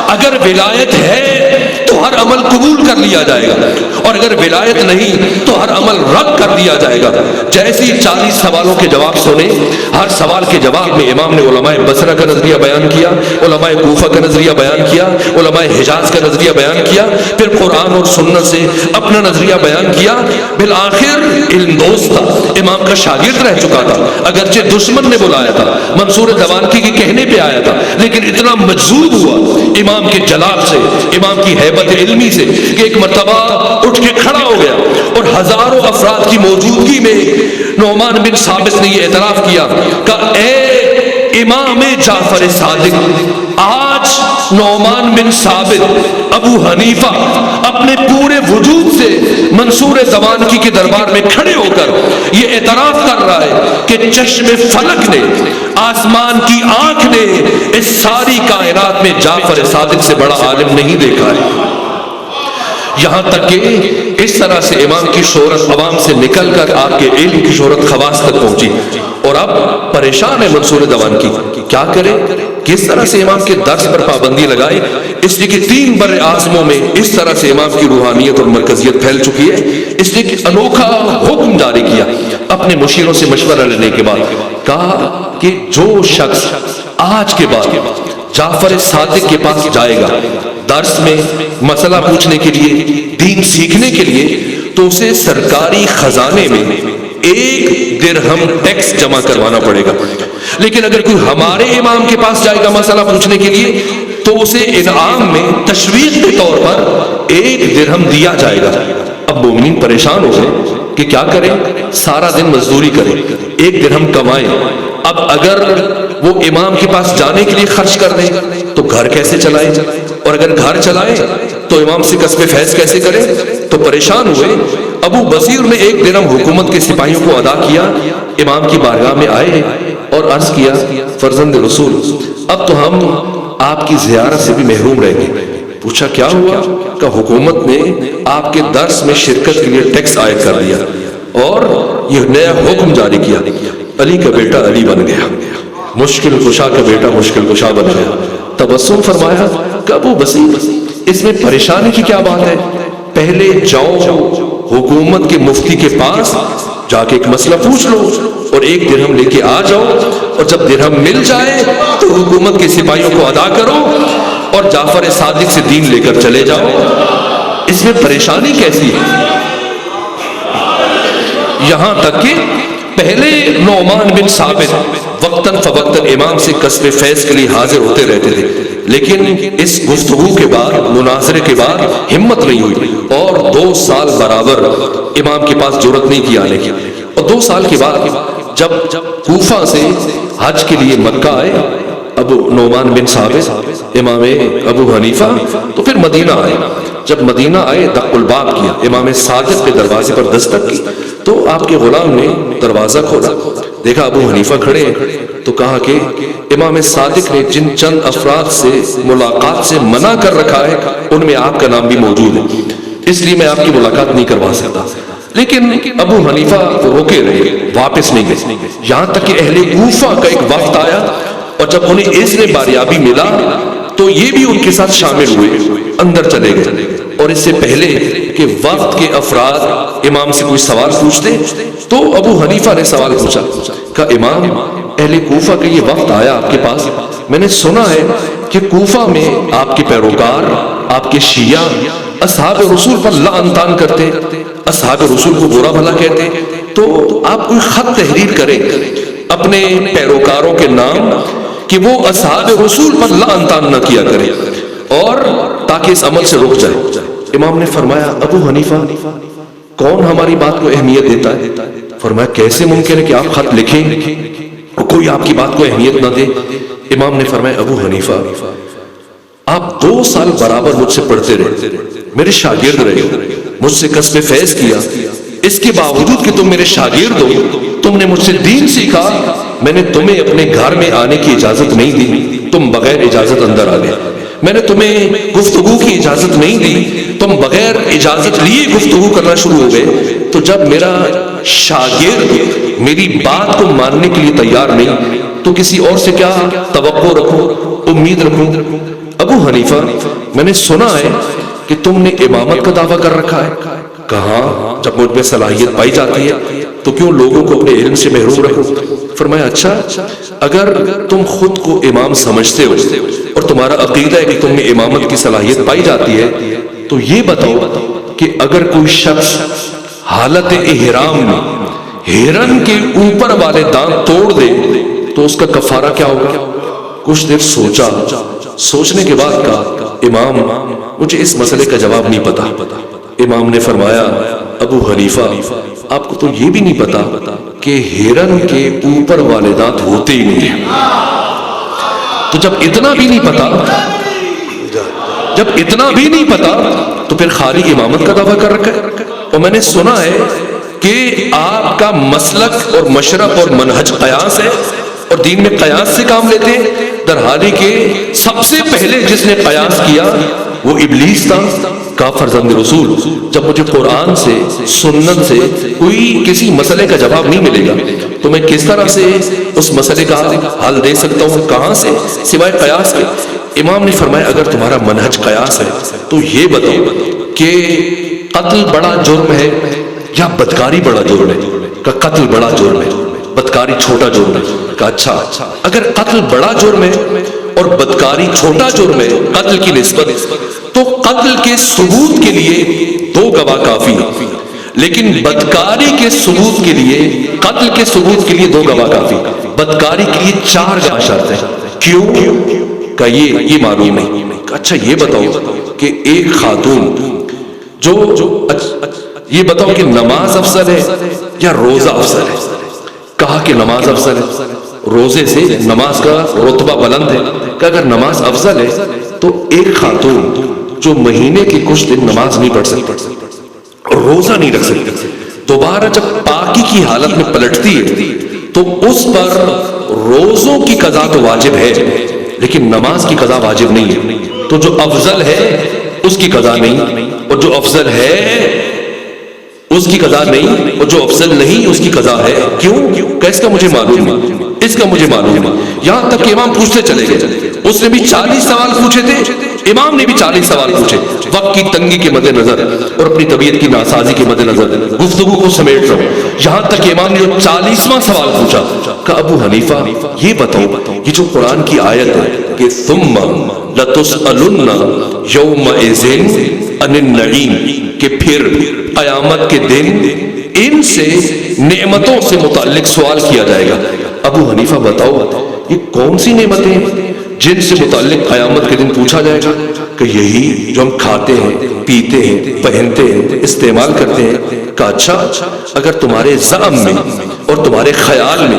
اگر ولایت ہے تو ہر عمل قبول کر لیا جائے گا، اور اگر ولایت نہیں تو ہر عمل رد کر دیا جائے گا۔ جیسے 40 سوالوں کے جواب سنے، ہر سوال کے جواب میں امام نے علماء بصرہ کا نظریہ بیان کیا، علماء کوفہ کا نظریہ بیان کیا، علماء حجاز کا نظریہ بیان کیا، پھر قرآن اور سنت سے اپنا نظریہ بیان کیا۔ بالآخر علم دوست تھا، امام کا شاگرد رہ چکا تھا، اگرچہ دشمن نے بلایا تھا، منصور دوانکی کے کہنے پہ آیا تھا، لیکن اتنا مجذوب ہوا امام کے جلال سے، امام کی ہیبت علمی سے، کہ ایک مرتبہ اٹھ کے کھڑا ہو گیا اور ہزاروں افراد کی موجودگی میں نعمان بن ثابت نے یہ اعتراف کیا کہ اے امام جعفر صادق، آج نعمان بن ثابت ابو حنیفہ اپنے پورے وجود سے منصور دوانکی کے دربار میں کھڑے ہو کر یہ اعتراف کر رہا ہے کہ چشم فلک نے، آسمان کی آنکھ نے اس ساری کائنات میں جعفر صادق سے بڑا عالم نہیں دیکھا ہے۔ یہاں تک کہ اس طرح سے امام کی شہرت عوام سے نکل کر آپ کے علم کی شہرت خواص تک پہنچی، اور اب پریشان ہے منصور دوانکی، کیا کرے؟ کس طرح سے امام کے درس پر پابندی لگائے؟ اس لیے کہ 3 بر اعظموں میں اس طرح سے امام کی روحانیت اور مرکزیت پھیل چکی ہے، اس لیے کہ انوکھا حکم جاری کیا اپنے مشیروں سے مشورہ لینے کے بعد، کہا کہ جو شخص آج کے بعد جعفر صادق کے پاس جائے گا درس میں مسئلہ پوچھنے کے لیے، دین سیکھنے کے لیے، تو اسے سرکاری خزانے میں 1 درہم ٹیکس جمع کروانا پڑے گا۔ لیکن اگر کوئی ہمارے امام کے پاس جائے گا مسئلہ پوچھنے کے لیے تو اسے انعام میں تشویق کے طور پر 1 درہم دیا جائے گا۔ اب مومنین پریشان ہو گئے کہ کیا کریں؟ سارا دن مزدوری کریں، 1 درہم کمائیں، اب اگر وہ امام کے پاس جانے کے لیے خرچ کر دیں تو گھر کیسے چلائیں، اور اگر گھر چلائیں تو امام سے کسب فیض کیسے کریں؟ تو پریشان ہوئے۔ ابو بصیر نے 1 درہم حکومت کے سپاہیوں کو ادا کیا، امام کی بارگاہ میں آئے اور عرض کیا فرزند رسول، اب تو ہم آپ کی زیارت سے بھی محروم رہیں گے۔ پوچھا کیا ہوا؟ کہ حکومت نے آپ کے درس میں شرکت کے لیے ٹیکس عائد کر دیا اور یہ نیا حکم جاری کیا، علی کا بیٹا علی بن گیا، مشکل کشا کا بیٹا مشکل کشا بن گیا۔ تبسم فرمایا کہ ابو بصیر اس میں پریشانی کی کیا بات ہے؟ پہلے جاؤ حکومت کے مفتی کے پاس جا کے ایک مسئلہ پوچھ لو اور 1 درہم لے کے آ جاؤ، اور جب درہم مل جائے تو حکومت کے سپاہیوں کو ادا کرو اور جعفر صادق سے دین لے کر چلے جاؤ۔ اس میں پریشانی کیسی ہے؟ یہاں تک کہ پہلے نعمان بن ثابت وقتاً فوقتاً امام سے کسب فیض کے لیے حاضر ہوتے رہتے تھے، لیکن اس گفتگو کے بعد، مناظرے کے بعد ہمت نہیں ہوئی اور 2 سال برابر امام کے پاس جرأت نہیں کی آنے کی۔ اور 2 سال کے بعد جب کوفہ سے حج کے لیے مکہ آئے ابو نعمان بن ثابت امام ابو حنیفہ، تو پھر مدینہ آئے۔ جب مدینہ آئے دق الباب کیا، امام صادق کے دروازے پر دستک کی تو آپ کے غلام نے دروازہ کھولا، دیکھا ابو حنیفہ کھڑے ہیں، تو کہا کہ امام صادق نے جن چند افراد سے ملاقات سے منع کر رکھا ہے ان میں آپ کا نام بھی موجود ہے، اس لیے میں آپ کی ملاقات نہیں کروا سکتا۔ لیکن ابو حنیفہ روکے رہے، واپس نہیں گئے، یہاں تک کہ اہل کوفہ کا ایک وفد آیا اور جب انہیں اذن باریابی ملا تو یہ بھی ان کے ساتھ شامل ہوئے، اندر چلے گئے اور اس سے پہلے کہ وقت کے افراد امام سے کوئی سوال پوچھتے تو ابو حنیفہ نے سوال پوچھا کہ امام اہل کوفہ کا یہ وقت آیا آپ کے پاس، میں نے سنا ہے کہ کوفہ میں آپ کے پیروکار، آپ کے شیعہ اصحاب رسول پر لعن طعن کرتے، اصحاب رسول کو برا بھلا کہتے، تو آپ کوئی خط تحریر کریں اپنے پیروکاروں کے نام کہ وہ اصحاب رسول پر لعن طعن نہ کیا کریں اور تاکہ اس عمل سے رک جائے۔ امام نے فرمایا ابو حنیفہ کون ہماری بات کو اہمیت دیتا ہے؟ فرمایا کیسے ممکن ہے کہ آپ خط لکھیں کوئی آپ کی بات کو اہمیت نہ دے؟ امام نے فرمایا ابو حنیفہ آپ 2 سال برابر مجھ سے پڑھتے رہے، میرے شاگرد رہے، مجھ سے کسب فیض کیا، اس کے باوجود کہ تم میرے شاگرد ہو، تم نے مجھ سے دین سیکھا، میں نے تمہیں اپنے گھر میں آنے کی اجازت نہیں دی، تم بغیر اجازت اندر آ گئے، میں نے تمہیں گفتگو کی اجازت نہیں دی، تم بغیر اجازت لیے گفتگو کرنا شروع ہو گئے، تو جب میرا شاگرد میری بات کو ماننے کے لیے تیار نہیں تو کسی اور سے کیا توقع رکھوں، امید رکھوں؟ ابو حنیفہ میں نے سنا ہے کہ تم نے امامت کا دعویٰ کر رکھا ہے، کہاں جب مجھ میں صلاحیت پائی جاتی ہے تو کیوں لوگوں کو اپنے علم سے محروم رکھو؟ فرمایا اچھا اگر تم خود کو امام سمجھتے ہو اور تمہارا عقیدہ ہے کہ تم میں امامت کی صلاحیت پائی جاتی ہے تو یہ بتاؤ کہ اگر کوئی شخص حالت احرام میں ہرن کے اوپر والے دانت توڑ دے تو اس کا کفارہ کیا ہوگا؟ کچھ دیر سوچا، سوچنے کے بعد کہا امام مجھے اس مسئلے کا جواب نہیں پتا۔ امام نے فرمایا ابو حنیفہ آپ کو تو یہ بھی نہیں پتا کہ ہرن کے اوپر والے دانت ہوتے ہی نہیں ہیں، تو جب اتنا بھی نہیں پتا تو پھر خالی امامت کا دعویٰ کر رکھا ہے۔ اور میں نے سنا ہے کہ آپ کا مسلک اور مشرب اور منہج قیاس ہے اور دین میں قیاس سے کام لیتے ہیں، درحالی کہ سب سے پہلے جس نے قیاس کیا وہ ابلیس تھا۔ کہا فرزند رسول جب مجھے قرآن سے سنت سے کوئی کسی مسئلے کا جواب نہیں ملے گا تو میں کس طرح سے اس مسئلے کا حل دے سکتا ہوں؟ کہاں سے سوائے قیاس کے؟ امام نے فرمایا اگر تمہارا منہج قیاس ہے تو یہ بتاؤ کہ قتل بڑا جرم ہے یا بدکاری بڑا جرم ہے؟ کہ قتل بڑا جرم ہے، بدکاری چھوٹا جرم ہے۔ کہ اچھا اگر قتل بڑا جرم ہے اور بدکاری چھوٹا جرم ہے قتل کی نسبت، تو قتل کے ثبوت کے لیے 2 گواہ کافی ہیں، لیکن بدکاری کے ثبوت کے لیے، قتل کے ثبوت کے لیے 2 گواہ کافی، بدکاری کے لیے 4 گواہ شرط ہے۔ کیوں؟ کہ یہ معلوم نہیں۔ اچھا یہ بتاؤ کہ ایک خاتون جو یہ بتاؤ کہ نماز افضل ہے یا روزہ افضل ہے؟ کہا کہ نماز افضل ہے، روزے سے نماز کا رتبہ بلند ہے۔ کہ اگر نماز افضل ہے تو ایک خاتون جو مہینے کے کچھ دن نماز نہیں پڑھ سکتی اور روزہ نہیں رکھ سکتی، دوبارہ جب پاکی کی حالت میں پلٹتی ہے تو اس پر روزوں کی قضا تو واجب ہے لیکن نماز کی قضا واجب نہیں ہے، تو جو افضل ہے اس کی قضا نہیں، اور جو افضل ہے اس کی قضا نہیں، اور جو افضل نہیں اس کی قضا ہے۔ کیوں؟ کہ اس کا مجھے معلوم نہیں، اس کا مجھے معلوم نہیں۔ یہاں تک کہ امام پوچھتے چلے گئے، اس نے بھی 40 سوال پوچھے تھے، امام نے بھی 40 سوال پوچھے، وقت کی تنگی کے مد نظر اور اپنی طبیعت کی ناسازی کے مد نظر گفتگو کو سمیٹ رہا ہوں۔ یہاں تک کہ امام نے 40واں سوال پوچھا کہ ابو حنیفہ یہ بتاؤ یہ جو قرآن کی آیت ہے کہ ثم لتسألن یومئذ عن النعیم، کہ پھر قیامت کے دن ان سے نعمتوں سے متعلق سوال کیا جائے گا۔ ابو حنیفہ بتاؤ یہ کون سی نعمتیں ہیں جن سے متعلق قیامت کے دن پوچھا جائے گا؟ کہ یہی جو ہم کھاتے ہیں، پیتے ہیں، پہنتے ہیں، استعمال کرتے ہیں۔ کہ اچھا اگر تمہارے زعم میں اور تمہارے خیال میں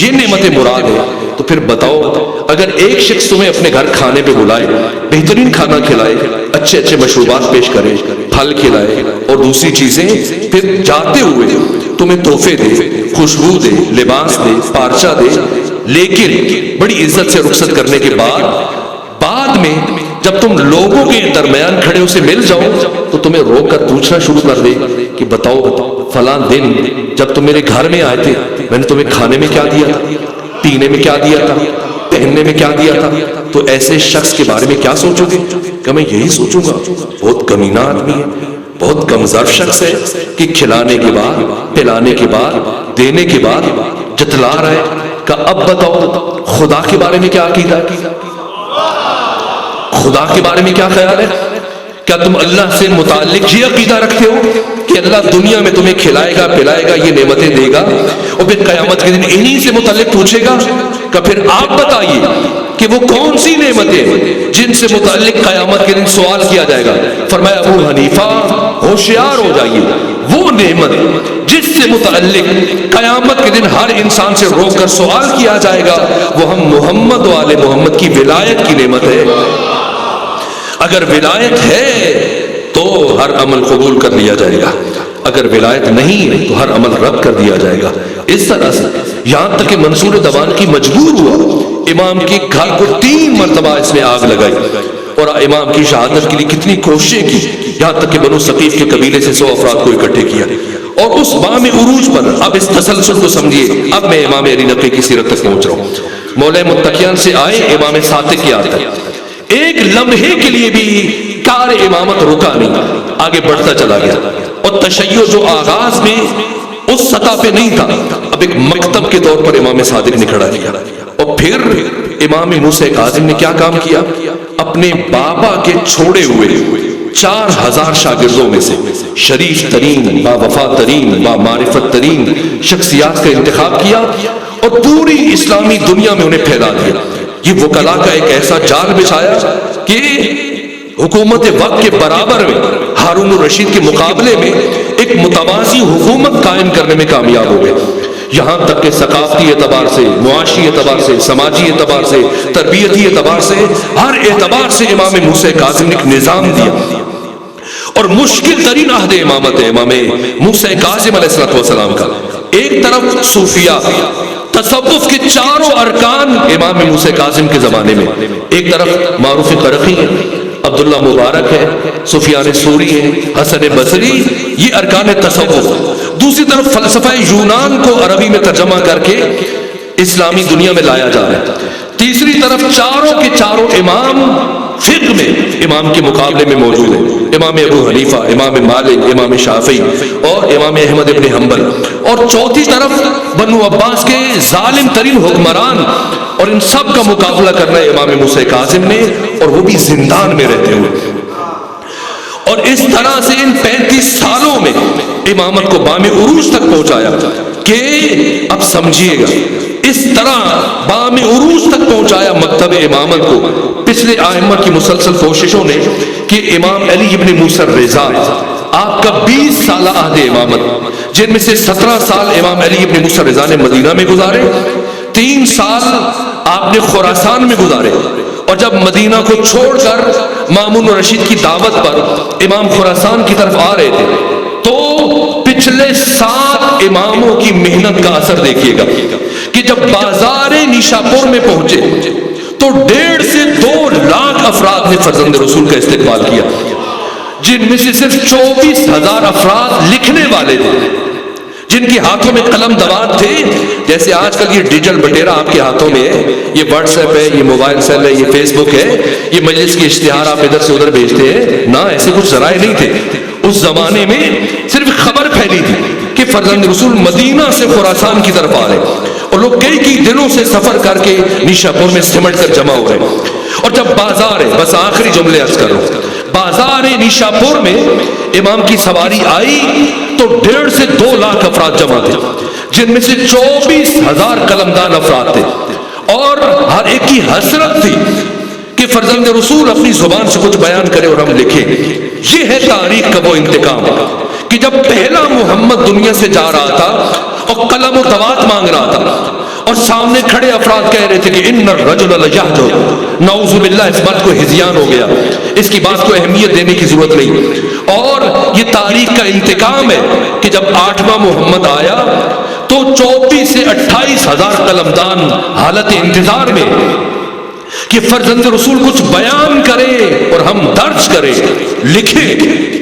یہ نعمتیں مراد ہیں تو پھر بتاؤ اگر ایک شخص تمہیں اپنے گھر کھانے پہ بلائے، بہترین کھانا کھلائے، اچھے اچھے مشروبات پیش کرے، پھل کھلائے اور دوسری چیزیں، پھر جاتے ہوئے تمہیں تحفے دے، خوشبو دے، لباس دے، پارچہ دے، لیکن بڑی عزت سے رخصت کرنے کے بعد میں جب تم لوگوں کے درمیان کھڑے اسے مل جاؤ تو تمہیں روک کر پوچھنا شروع کر دے کہ بتاؤ فلاں دن جب تم میرے گھر میں آئے تھے میں نے تمہیں کھانے میں کیا دیا تھا، پینے میں کیا دیا تھا، پہننے میں کیا دیا تھا؟ تو ایسے شخص کے بارے میں کیا سوچو گے؟ کہ میں یہی سوچوں گا بہت کمینہ آدمی ہے, بہت کم ظرف شخص ہے کہ کھلانے کے بعد, پلانے کے بعد, دینے کے بعد جتلا رہا ہے کہ اب بتاؤ خدا کے بارے میں کیا عقیدہ ہے, خدا کے بارے میں کیا خیال ہے, کیا تم اللہ سے متعلق یہ عقیدہ رکھتے ہو کہ اللہ دنیا میں تمہیں کھلائے گا, پلائے گا, یہ نعمتیں دے گا, اور پھر قیامت کے دن انہی سے متعلق پوچھے گا کہ پھر آپ بتائیے کہ وہ کون سی نعمتیں جن سے متعلق قیامت کے دن سوال کیا جائے گا. فرمایا ابو حنیفہ ہوشیار ہو جائیے, وہ نعمت جس سے متعلق قیامت کے دن ہر انسان سے روک کر سوال کیا جائے گا وہ ہم محمد والے محمد کی ولایت کی نعمت ہے. اگر ولایت ہے تو ہر عمل قبول کر لیا جائے گا, اگر ولایت نہیں ہے تو ہر عمل رد کر دیا جائے گا. اس طرح سے یہاں تک کہ منصور دوان کی مجبور ہوا, امام کے گھر کو 3 مرتبہ اس نے آگ لگائی, اور امام کی شہادت کے لیے کتنی کوششیں کی, یہاں تک کہ بنو ثقیف کے قبیلے سے 100 افراد کو اکٹھے کیا. اور اس بام عروج پر اب اس تسلسل کو سمجھیے, اب میں امام علی نقی کی سیرت تک پہنچ رہا ہوں. مولا متقیان سے آئے امام صادق کی آتا ہے, ایک لمحے کے لیے بھی کار امامت رکا نہیں, آگے بڑھتا چلا گیا. اور تشیع جو آغاز میں اس سطح پہ نہیں تھا, اب ایک مکتب کے طور پر امام صادق نے کھڑا کیا. اور پھر امام موسیٰ کاظم نے کیا کام کیا, اپنے بابا کے چھوڑے ہوئے 4000 شاگردوں میں سے شریف ترین, با وفا ترین, با معرفت ترین شخصیات کا انتخاب کیا اور پوری اسلامی دنیا میں انہیں پھیلا دیا. یہ وکلا کا ایک ایسا جال بچھایا کہ حکومت وقت کے برابر میں ہارون الرشید کے مقابلے میں ایک متوازی حکومت قائم کرنے میں کامیاب ہو گئے. یہاں تک کہ ثقافتی اعتبار سے, معاشی اعتبار سے, سماجی اعتبار سے, تربیتی اعتبار سے, ہر اعتبار سے امام موسیٰ کاظم نے ایک نظام دیا. اور مشکل ترین عہد امامت ہے امام موسیٰ کاظم علیہ السلام کا. ایک طرف صوفیہ, تصوف کے چاروں ارکان امام موسیٰ کاظم کے زمانے میں, ایک طرف معروف قرخی ہے, عبداللہ مبارک ہے, سفیان ثوری ہے, حسن بصری, یہ ارکان تصوف. دوسری طرف فلسفہ یونان کو عربی میں ترجمہ کر کے اسلامی دنیا میں لایا جا رہا ہے. تیسری طرف چاروں کے چاروں امام فقہ میں امام کے مقابلے میں موجود ہیں, امام ابو حنیفہ, امام مالک, امام شافعی اور امام احمد ابن حنبل. اور چوتھی طرف بنو عباس کے ظالم ترین حکمران, اور ان سب کا مقابلہ کرنا ہے امام موسیٰ کاظم نے, اور وہ بھی زندان میں رہتے ہوئے. اور اس طرح سے ان 35 سالوں میں امامت کو بام عروج تک پہنچایا کہ اب سمجھیے گا, اس طرح بام عروج تک پہنچایا مکتب امامت کو پچھلے ائمہ کی مسلسل کوششوں نے کہ امام علی ابن موسیٰ الرضا, آپ کا 20 سالہ عہد امامت, جن میں سے 17 سال امام علی ابن موسیٰ الرضا نے مدینہ میں گزارے, 3 سال آپ نے خراسان میں گزارے, اور جب مدینہ کو چھوڑ کر مامون رشید کی دعوت پر امام خراسان کی طرف آ رہے تھے تو پچھلے 7 اماموں کی محنت کا اثر دیکھیے گا کہ جب بازار نیشاپور میں پہنچے تو 1.5 سے 2 لاکھ افراد نے فرزند رسول کا استقبال کیا, جن میں سے صرف 24,000 افراد لکھنے والے تھے, جن کے ہاتھوں میں قلم دوات تھے. جیسے آج کل یہ ڈیجیٹل بٹیرا آپ کے ہاتھوں میں ہے, یہ واٹس ایپ ہے, یہ موبائل سیل ہے, یہ فیس بک ہے, یہ مجلس کے اشتہار آپ ادھر سے ادھر بھیجتے ہیں نہ, ایسے کچھ ذرائع نہیں تھے. اس زمانے میں صرف خبر پھیلی تھی کہ فرزند رسول مدینہ سے خراسان کی طرف آ رہے, اور لوگ کئی دنوں سے سفر کر کے نیشاپور میں سمٹ کر جمع ہو گئے. اور جب بازار ہے, بس آخری جملے عرض کر رہا ہوں, بازار نیشاپور میں امام کی سواری آئی تو 1.5 سے 2 لاکھ افراد جمع تھے, جن میں سے 24,000 قلمدان افراد تھے, اور ہر ایک کی حسرت تھی کہ فرزند رسول اپنی زبان سے کچھ بیان کرے اور ہم لکھیں. یہ ہے تاریخ کا وہ انتقام کہ جب پہلا محمد دنیا سے جا رہا تھا اور قلم و دوات مانگ رہا تھا, اور سامنے کھڑے افراد کہہ رہے تھے کہ ان الرجل لیہجر, نعوذ باللہ, اس بات کو ہذیان ہو گیا, اس کی بات کو اہمیت دینے کی ضرورت نہیں. اور یہ تاریخ کا انتقام ہے کہ جب 8واں محمد آیا تو 34 سے 28,000 قلمدان حالت انتظار میں کہ فرزند رسول کچھ بیان کرے اور ہم درج کریں, لکھیں.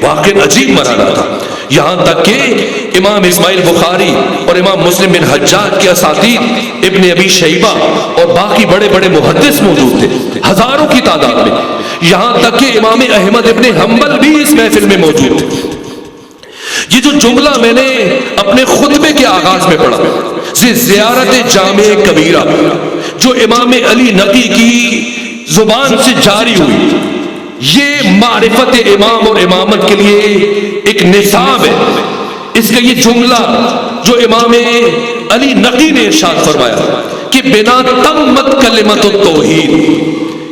واقعی عجیب مرحلہ تھا. یہاں تک کہ امام اسماعیل بخاری اور امام مسلم بن حجاج کے اساتید, ابن ابی شیبہ اور باقی بڑے بڑے محدث موجود تھے, ہزاروں کی تعداد میں, یہاں تک کہ امام احمد ابن حنبل بھی اس محفل میں موجود تھے۔ یہ جو جملہ میں نے اپنے خطبے کے آغاز میں پڑھا، زیارت جامع کبیرہ، جو امام علی نقی کی زبان سے جاری ہوئی، یہ معرفت امام اور امامت کے لیے ایک نصاب ہے۔ اس کا یہ جملہ جو امام علی نقی نے ارشاد فرمایا کہ بنا تمت کلمت التوحید،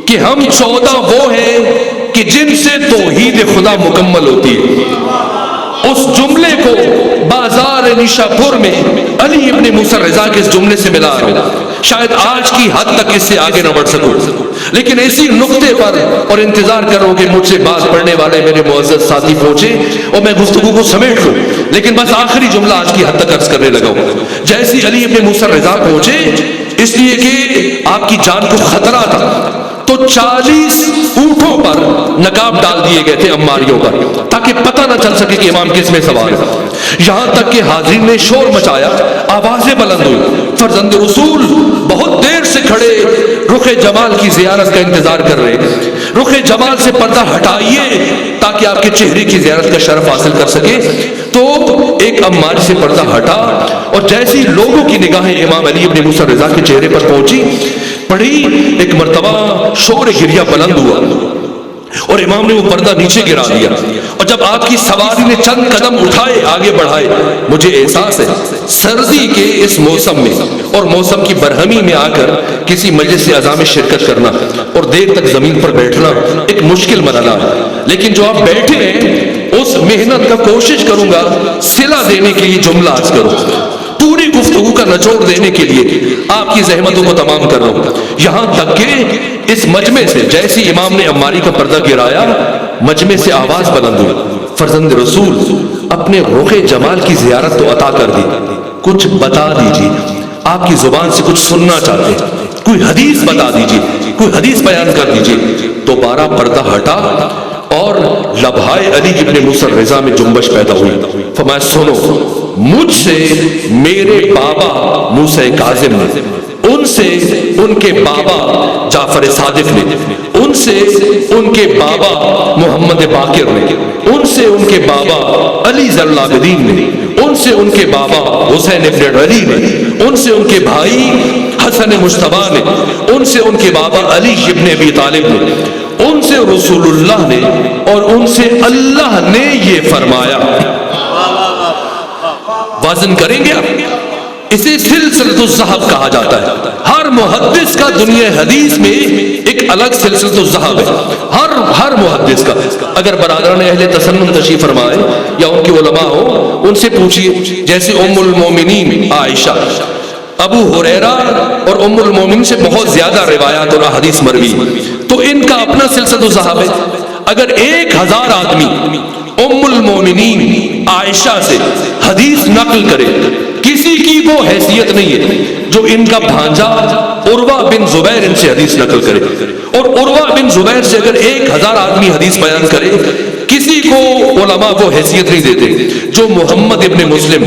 کہ ہم 14 وہ ہیں کہ جن سے توحید خدا مکمل ہوتی ہے، اس جملے کو بازار نیشا پور میں علی ابن موسیٰ رضا کے اس جملے سے ملا رہا ہوں۔ شاید آج کی حد تک اس سے آگے نہ بڑھ سکوں، لیکن اسی نقطے پر اور انتظار کروں کہ مجھ سے بات پڑھنے والے میرے معزز ساتھی پہنچے اور میں گفتگو کو سمیٹ لوں، لیکن بس آخری جملہ آج کی حد تک عرض کرنے لگا ہوں۔ جیسی علی ابن موسیٰ رضا پہنچے، اس لیے کہ آپ کی جان کو خطرہ تھا، تو 40 اونٹوں پر نقاب ڈال دیے گئے تھے اماریوں پر، تاکہ پتہ نہ چل سکے کہ امام کس میں سوار ہے۔ یہاں تک کہ حاضرین نے شور مچایا، آوازیں بلند ہوئی، فرزند رسول بہت دیر سے کھڑے رخ جمال کی زیارت کا انتظار کر رہے، رخ جمال سے پردہ ہٹائیے تاکہ آپ کے چہرے کی زیارت کا شرف حاصل کر سکے۔ تو ایک اماری سے پردہ ہٹا اور جیسی لوگوں کی نگاہیں امام علی ابن موسیٰ رضا کے چہرے پر پہنچی، پڑھی، ایک مرتبہ شور گریہ بلند ہوا اور امام نے وہ پردہ نیچے گرا دیا، اور جب آپ کی سواری نے چند قدم اٹھائے، آگے بڑھائے، مجھے احساس ہے سردی کے اس موسم میں اور موسم کی برہمی میں آ کر کسی مجلس عزا میں شرکت کرنا اور دیر تک زمین پر بیٹھنا ایک مشکل مرحلہ ہے، لیکن جو آپ بیٹھے ہیں اس محنت کا کوشش کروں گا صلہ دینے کے لیے جملہ عرض کروں، پوری گفتگو کا نچوڑ دینے کے لیے آپ کی زحمتوں کو تمام کر رہا ہوں۔ یہاں تک کہ اس مجمع سے جیسی امام نے عماری کا پردہ گرایا، مجمع سے آواز بلند ہوئی، فرزند رسول اپنے رخ جمال کی زیارت تو عطا کر دی، کچھ بتا دیجیے، آپ کی زبان سے کچھ سننا چاہتے ہیں، کوئی حدیث بتا دیجیے، کوئی حدیث بیان کر دیجیے۔ دوبارہ پردہ ہٹا اور لبھائے علی ابن موسیٰ رضا میں جنبش پیدا ہوئی، فرمایا سنو، مجھ سے میرے بابا موسیٰ کاظم نے، ان سے ان کے بابا جعفر صادق نے، ان سے ان کے بابا محمد باقر نے، ان سے ان کے بابا علی ذی العابدین نے، ان سے ان کے بابا حسین ابن علی نے، ان سے ان کے بھائی حسن مجتبیٰ نے، ان سے ان کے بابا علی ابن ابی طالب نے، ان سے رسول اللہ نے، اور ان سے اللہ نے یہ فرمایا۔ وزن کریں گے آپ، اسے سلسلۃ الذہب کہا جاتا ہے۔ ہر محدث کا دنیا حدیث میں ایک الگ سلسلۃ الذہب ہے، ہر محدث کا۔ اگر برادران اہل تسنن تشریف فرمائے یا ان کے علماء ہو، ان سے پوچھئے، جیسے ام المومنین عائشہ، ابو ہریرہ اور ام المومنین سے بہت زیادہ روایات اور احادیث مروی، تو ان کا اپنا سلسلۃ الذہب ہے۔ اگر 1000 آدمی ام المومنین عائشہ سے حدیث نقل کرے، کسی کی وہ حیثیت نہیں ہے جو ان کا بھانجا عروہ بن زبیر ان سے حدیث نقل کرے، اور عروہ بن زبیر سے اگر 1000 آدمی حدیث بیان کرے، کسی کو علماء وہ حیثیت نہیں دیتے جو محمد ابن مسلم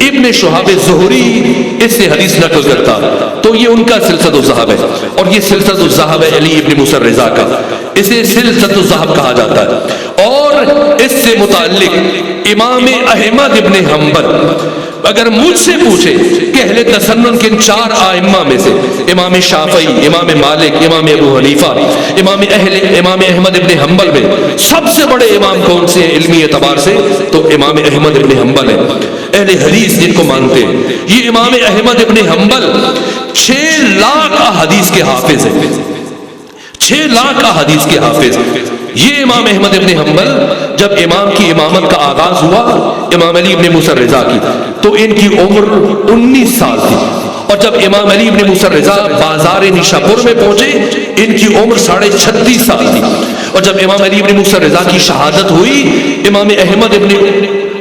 ابن شہاب زہری اس سے حدیث نقل کرتا، تو یہ ان کا سلسلۃ الذہب ہے، اور یہ سلسلۃ الذہب ہے علی ابن موسیٰ رضا کا، اسے سلسلۃ الذہب کہا جاتا ہے۔ اور اس سے متعلق امام احمد ابن حنبل اگر مجھ سے پوچھے کہ اہل تسنن کے 4 ائمہ میں سے امام شافعی، امام مالک، امام ابو حنیفہ، امام احمد ابن حنبل میں سب سے بڑے امام کون سے ہیں علمی اعتبار سے، تو امام احمد ابن حنبل ہے۔ اہل حدیث جن کو مانتے ہیں، یہ امام احمد ابن حنبل 6 لاکھ احادیث کے حافظ ہیں، 6 لاکھ احادیث کے حافظ۔ یہ امام احمد ابن حنبل جب امام کی امامت کا آغاز ہوا امام علی ابن موسیٰ رضا کی، تو ان کی عمر 19 سال تھی، اور جب امام علی ابن موسیٰ رضا بازار نیشاپور میں پہنچے ان کی عمر 36.5 سال تھی، اور جب امام علی ابن موسیٰ رضا کی شہادت ہوئی امام احمد ابن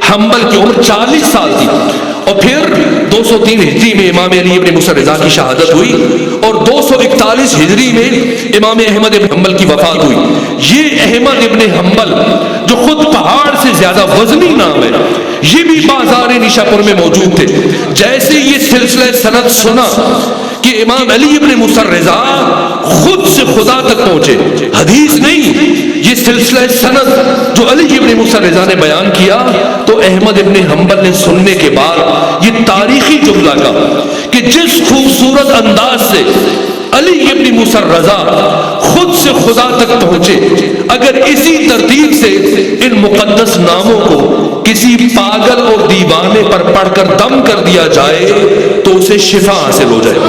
حنبل کی عمر 40 سال تھی، اور پھر 203 ہجری میں امام علی ابن موسیٰ رضا کی شہادت ہوئی، اور 241 ہجری میں امام احمد ابن حنبل کی وفات ہوئی۔ یہ احمد ابن حنبل جو خود پہاڑ سے زیادہ وزنی نام ہے، یہ بھی بازار نشاپور میں موجود تھے. جیسے یہ سلسلہ سند سنا کہ امام علی ابن موسیٰ رضا خود سے خدا تک پہنچے، حدیث نہیں، یہ سلسلہ سند جو علی ابن موسیٰ رضا نے بیان کیا، تو احمد ابن حنبل نے سننے کے بعد یہ تاریخی جملہ کا کہ جس خوبصورت انداز سے علی ابن موسیٰ رضا خود سے خدا تک پہنچے، اگر اسی ترتیب سے ان مقدس ناموں کو کسی پاگل اور دیوانے پر پڑھ کر دم کر دیا جائے تو اسے شفا حاصل ہو جائے.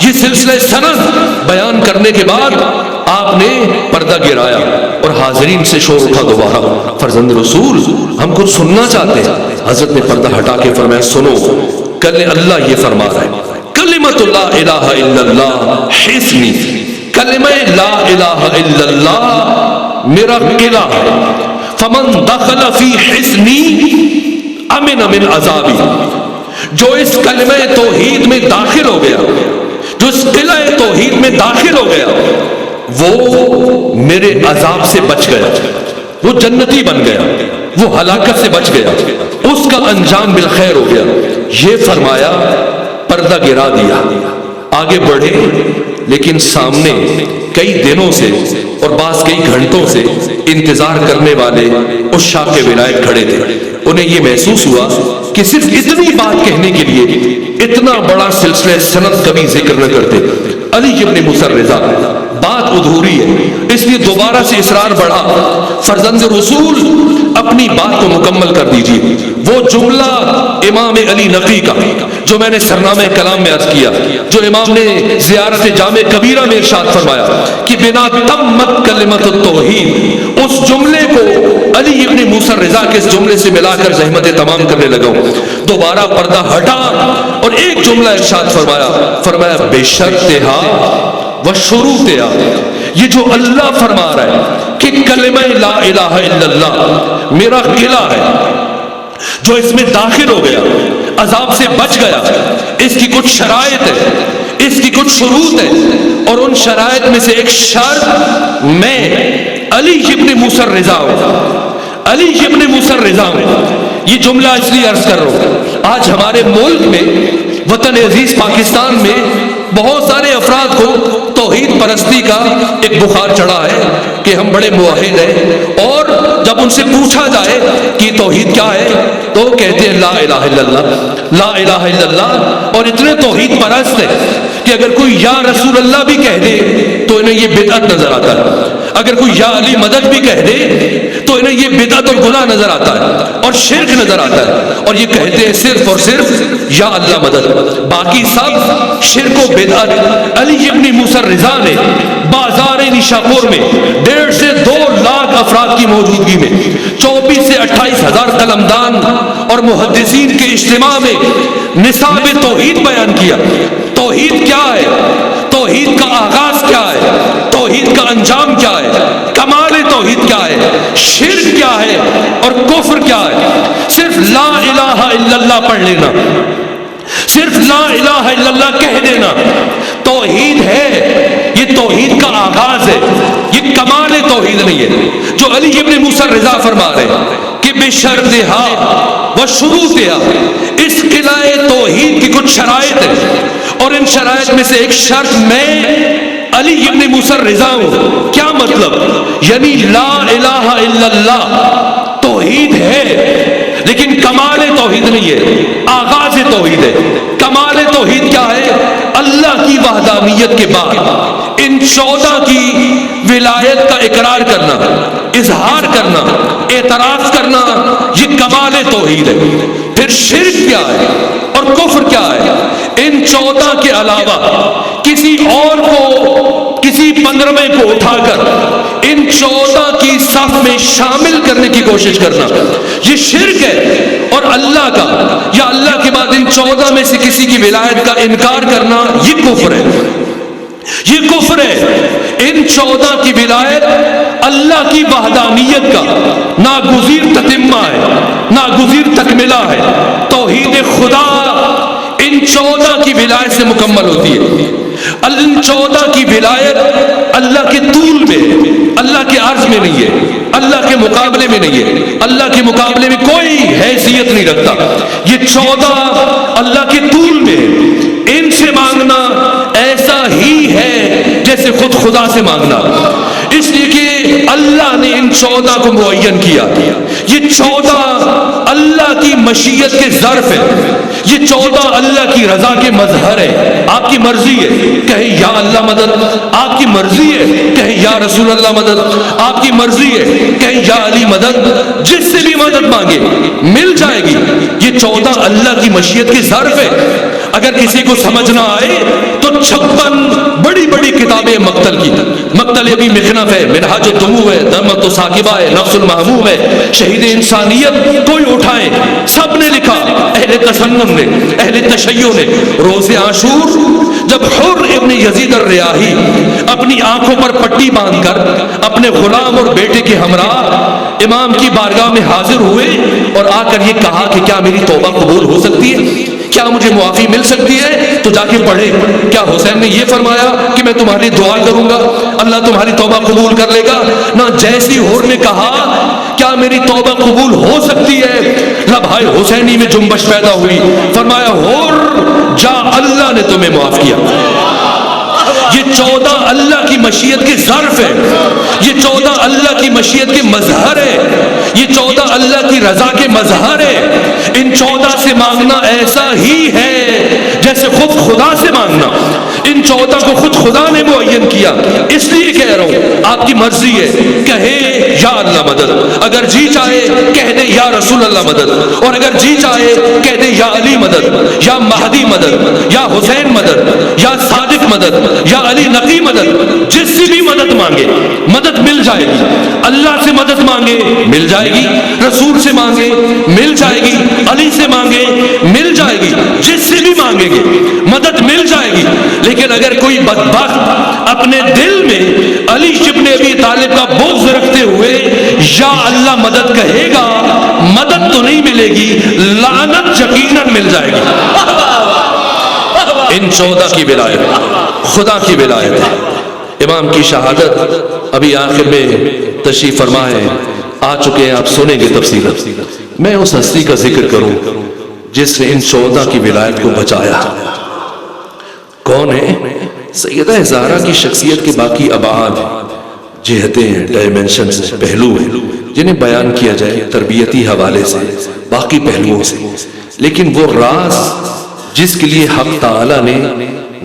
یہ سلسلہ سند بیان کرنے کے بعد آپ نے پردہ گرایا اور حاضرین سے شور اٹھا دوبارہ، فرزند رسول ہم کچھ سننا چاہتے ہیں. حضرت نے پردہ ہٹا کے فرمایا سنو، کل اللہ یہ فرما رہا ہے کلمۃ لا الہ الا اللہ حصنی، کلمہ لا الہ الا اللہ میرا قلعہ ہے، فمن دخل فی حصنی امن من عذابی، جو اس کلمہ توحید میں داخل ہو گیا، جو اس قلعہ توحید میں داخل ہو گیا، وہ میرے عذاب سے بچ گیا، وہ جنتی بن گیا، وہ ہلاکت سے بچ گیا، اس کا انجام بالخیر ہو گیا. یہ فرمایا، پردہ گرا دیا، آگے بڑھے، لیکن سامنے کئی دنوں سے اور بعض کئی گھنٹوں سے انتظار کرنے والے اس شاہ کے ولایت کھڑے تھے. انہیں یہ محسوس ہوا کہ صرف اتنی بات کہنے کے لیے اتنا بڑا سلسلہ سند کبھی ذکر نہ کرتے. علی ابن موسیٰ رضا بات ادھوری ہے، اس لیے دوبارہ سے اصرار بڑھا، فرزند رسول اپنی بات کو مکمل کر دیجیے. وہ جملہ امام علی نقی کا جو میں نے سرنامہ کلام میں عرض کیا، جو امام نے زیارت جامع کبیرہ میں ارشاد فرمایا کہ بنا تمت کلمت التوحید، اس جملے کو علی ابن موسیٰ رضا کے اس جملے سے ملا کر زحمت تمام کرنے لگا ہوں. دوبارہ پردہ ہٹا اور ایک جملہ ارشاد فرمایا بشرطہا وشروطہا، یہ جو اللہ فرما رہا ہے کہ کلمہ لا الہ الا اللہ میرا قلعہ ہے، جو اس میں داخل ہو گیا عذاب سے بچ گیا، اس کی کچھ شرائط ہے، اس کی کچھ شروط ہے، اور ان شرائط میں سے ایک شرط میں علی ابن موسیٰ رضا ہوں، علی ابن موسیٰ رضا ہوں. یہ جملہ اس لیے عرض کر رہا ہوں، آج ہمارے ملک میں وطن عزیز پاکستان میں بہت سارے افراد کو توحید پرستی کا ایک بخار چڑھا ہے کہ ہم بڑے موحد ہیں، اور جب ان سے پوچھا جائے کہ توحید کیا ہے تو کہتے ہیں لا الہ الا اللہ، لا الہ الا اللہ، اور اتنے توحید پرست ہیں کہ اگر کوئی یا رسول اللہ بھی کہہ دے تو انہیں یہ بدعت نظر آتا ہے، اگر کوئی یا علی مدد بھی کہہ دے تو انہیں یہ بدعت اور گناہ نظر آتا ہے اور شرک نظر آتا ہے، اور یہ کہتے ہیں صرف اور صرف یا اللہ مدد، باقی سب شرک و بدعت. علی ابن موسیٰ رضا نے بازار نشاپور میں 1.5 سے 2 لاکھ افراد کی موجودگی میں 24 سے 28 ہزار قلمدان اور محدثین کے اجتماع میں نصاب توحید بیان کیا. توحید کیا ہے؟ توحید کا آغاز کیا ہے؟ توحید کا انجام کیا ہے؟ کمال توحید کیا ہے؟ شرک کیا ہے اور کفر کیا ہے؟ صرف لا الہ الا اللہ پڑھ لینا، صرف لا الہ الا اللہ کہہ دینا توحید ہے. یہ توحید کا آغاز ہے، یہ کمال توحید نہیں ہے. جو علی ابن موسیٰ رضا فرما رہے کہ بشرطہا وشروطہا، اس قلعہ توحید کی کچھ شرائط ہے، اور ان شرائط میں سے ایک شرط میں علی ابن موسیٰ رضا ہوں. کیا مطلب؟ یعنی لا الہ الا اللہ توحید ہے لیکن کمال توحید نہیں ہے، آغاز توحید ہے. کمال توحید کیا ہے؟ اللہ کی وحدانیت کے بعد ان 14 کی ولایت کا اقرار کرنا، اظہار کرنا، اعتراف کرنا، یہ کمال توحید ہے. پھر شرک کیا ہے اور کفر کیا ہے؟ ان 14 کے علاوہ کسی اور کو، کسی 15ویں کو اٹھا کر ان 14 کی صف میں شامل کرنے کی کوشش کرنا، یہ شرک ہے. اور اللہ کا یا اللہ کے بعد ان 14 میں سے کسی کی ولایت کا انکار کرنا، یہ کفر ہے، یہ کفر ہے. ان 14 کی ولایت اللہ کی وحدانیت کا ناگزیر تتمہ ہے، ناگزیر تکملہ ہے. توحید خدا ان 14 کی ولایت سے مکمل ہوتی ہے. ان 14 کی ولایت اللہ کے طول میں، اللہ کے عرض میں نہیں ہے، اللہ کے مقابلے میں نہیں ہے، اللہ کے مقابلے میں کوئی حیثیت نہیں رکھتا. یہ 14 اللہ کے طول میں، ان سے مانگنا ایسا ہی ہے جیسے خود خدا سے مانگنا، اس لیے کہ اللہ نے ان 14 کو معین کیا. یہ 14 اللہ کی مشیت کے ظرف ہے، یہ 14 اللہ کی رضا کے مظہر ہے. آپ کی مرضی ہے کہیں یا اللہ مدد، آپ کی مرضی ہے کہیں یا رسول اللہ مدد، آپ کی مرضی ہے کہیں یا علی مدد. جس سے بھی مدد مانگے مل جائے گی. یہ 14 اللہ کی مشیت کے ظرف ہے. اگر کسی کو سمجھ نہ آئے تو 56 بڑی بڑی کتابیں مقتل کی، مقتل ابی مخنف ہے، منہاج الدموع ہے، درمت ثاقبہ ہے، نفس المحموم ہے، شہید انسانیت کوئی اٹھائے، سب نے لکھا. اہل تسنن نے، اہل تشیع نے. روز عاشور جب حر ابن یزید الریاحی اپنی آنکھوں پر پٹی باندھ کر اپنے غلام اور بیٹے کے ہمراہ امام کی بارگاہ میں حاضر ہوئے اور آ کر یہ کہا کہ کیا میری توبہ قبول ہو سکتی ہے، کیا مجھے معافی مل سکتی ہے، تو جا کے پڑھے. کیا حسین نے یہ فرمایا کہ میں تمہاری دعا کروں گا اللہ تمہاری توبہ قبول کر لے گا؟ نہ. جیسی حر نے کہا کیا میری توبہ قبول ہو سکتی ہے، لبھائے حسینی میں جنبش پیدا ہوئی. فرمایا حر جا، اللہ نے تمہیں معاف کیا. یہ 14 اللہ کی مشیت کے ظرف ہے، یہ 14 اللہ کی مشیت کے مظہر ہے، یہ 14 اللہ کی رضا کے مظہر ہے. ان 14 سے مانگنا ایسا ہی ہے جیسے خود خدا سے مانگنا. ان 14 کو خود خدا نے معین کیا. اس لیے کہہ رہا ہوں آپ کی مرضی ہے کہے یا اللہ مدد، اگر جی چاہے کہہ دے یا رسول اللہ مدد، اور اگر جی چاہے کہہ دے یا علی مدد، یا مہدی مدد، یا حسین مدد، یا صادق مدد، یا علی نقی مدد. جس سے بھی مدد مانگے مدد مل جائے گی. اللہ سے مدد مانگے مل جائے گی، رسول سے مانگے مل جائے گی، علی سے مانگے مل جائے گی. جس سے بھی مانگیں گے مدد مل جائے گی. لیکن اگر کوئی بدبخت اپنے دل میں علی ابن ابی طالب کا بغض رکھتے ہوئے یا اللہ مدد کہے گا، مدد تو نہیں ملے گی، لعنت یقیناً مل جائے گی. ان 14 کی ولایت خدا کی ولایت ہے. امام کی شہادت ابھی آخر میں تشریف فرما ہے، آ چکے ہیں، آپ سنیں گے تفصیل. میں اس ہستی کا ذکر کروں جس نے ان 14 کی ولایت کو بچایا. کون ہے؟ سیدہ زہرا کی شخصیت کے باقی ابعاد، جہتیں، ڈائمنشنز، پہلو ہیں جنہیں بیان کیا جائے تربیتی حوالے سے، باقی پہلوؤں سے. لیکن وہ راز جس کے لیے حق تعالی نے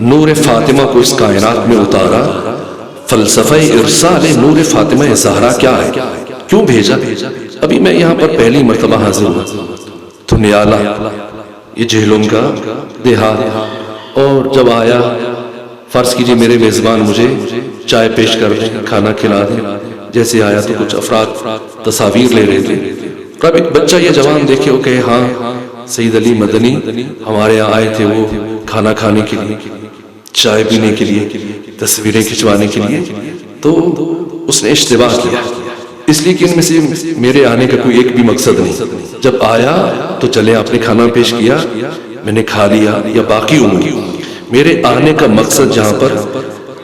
نور فاطمہ کو اس کائنات میں اتارا، فلسفہ ارسال نور فاطمہ زہرا کیا ہے، کیوں بھیجا. ابھی میں یہاں پر پہلی مرتبہ حاضر ہوں تو نیالہ، یہ جہلم کا دیہات، اور جب آیا فرض کیجئے میرے میزبان مجھے چائے پیش کر دیں، کھانا کھلا دیں. جیسے آیا تو کچھ افراد تصاویر لے رہے تھے. کب ایک بچہ یہ جوان دیکھے وہ کہے ہاں سید علی مدنی ہمارے یہاں آئے تھے، وہ کھانا کھانے کے لیے، چائے پینے کے لیے، تصویریں کھنچوانے کے لیے. تو اس نے اشتباہ کیا، اس لیے کہ ان میں سے میرے آنے کا کوئی ایک بھی مقصد نہیں. جب آیا تو چلے آپ نے کھانا پیش کیا، میں نے کھا لیا یا باقی ہوں. میرے آنے کا مقصد جہاں پر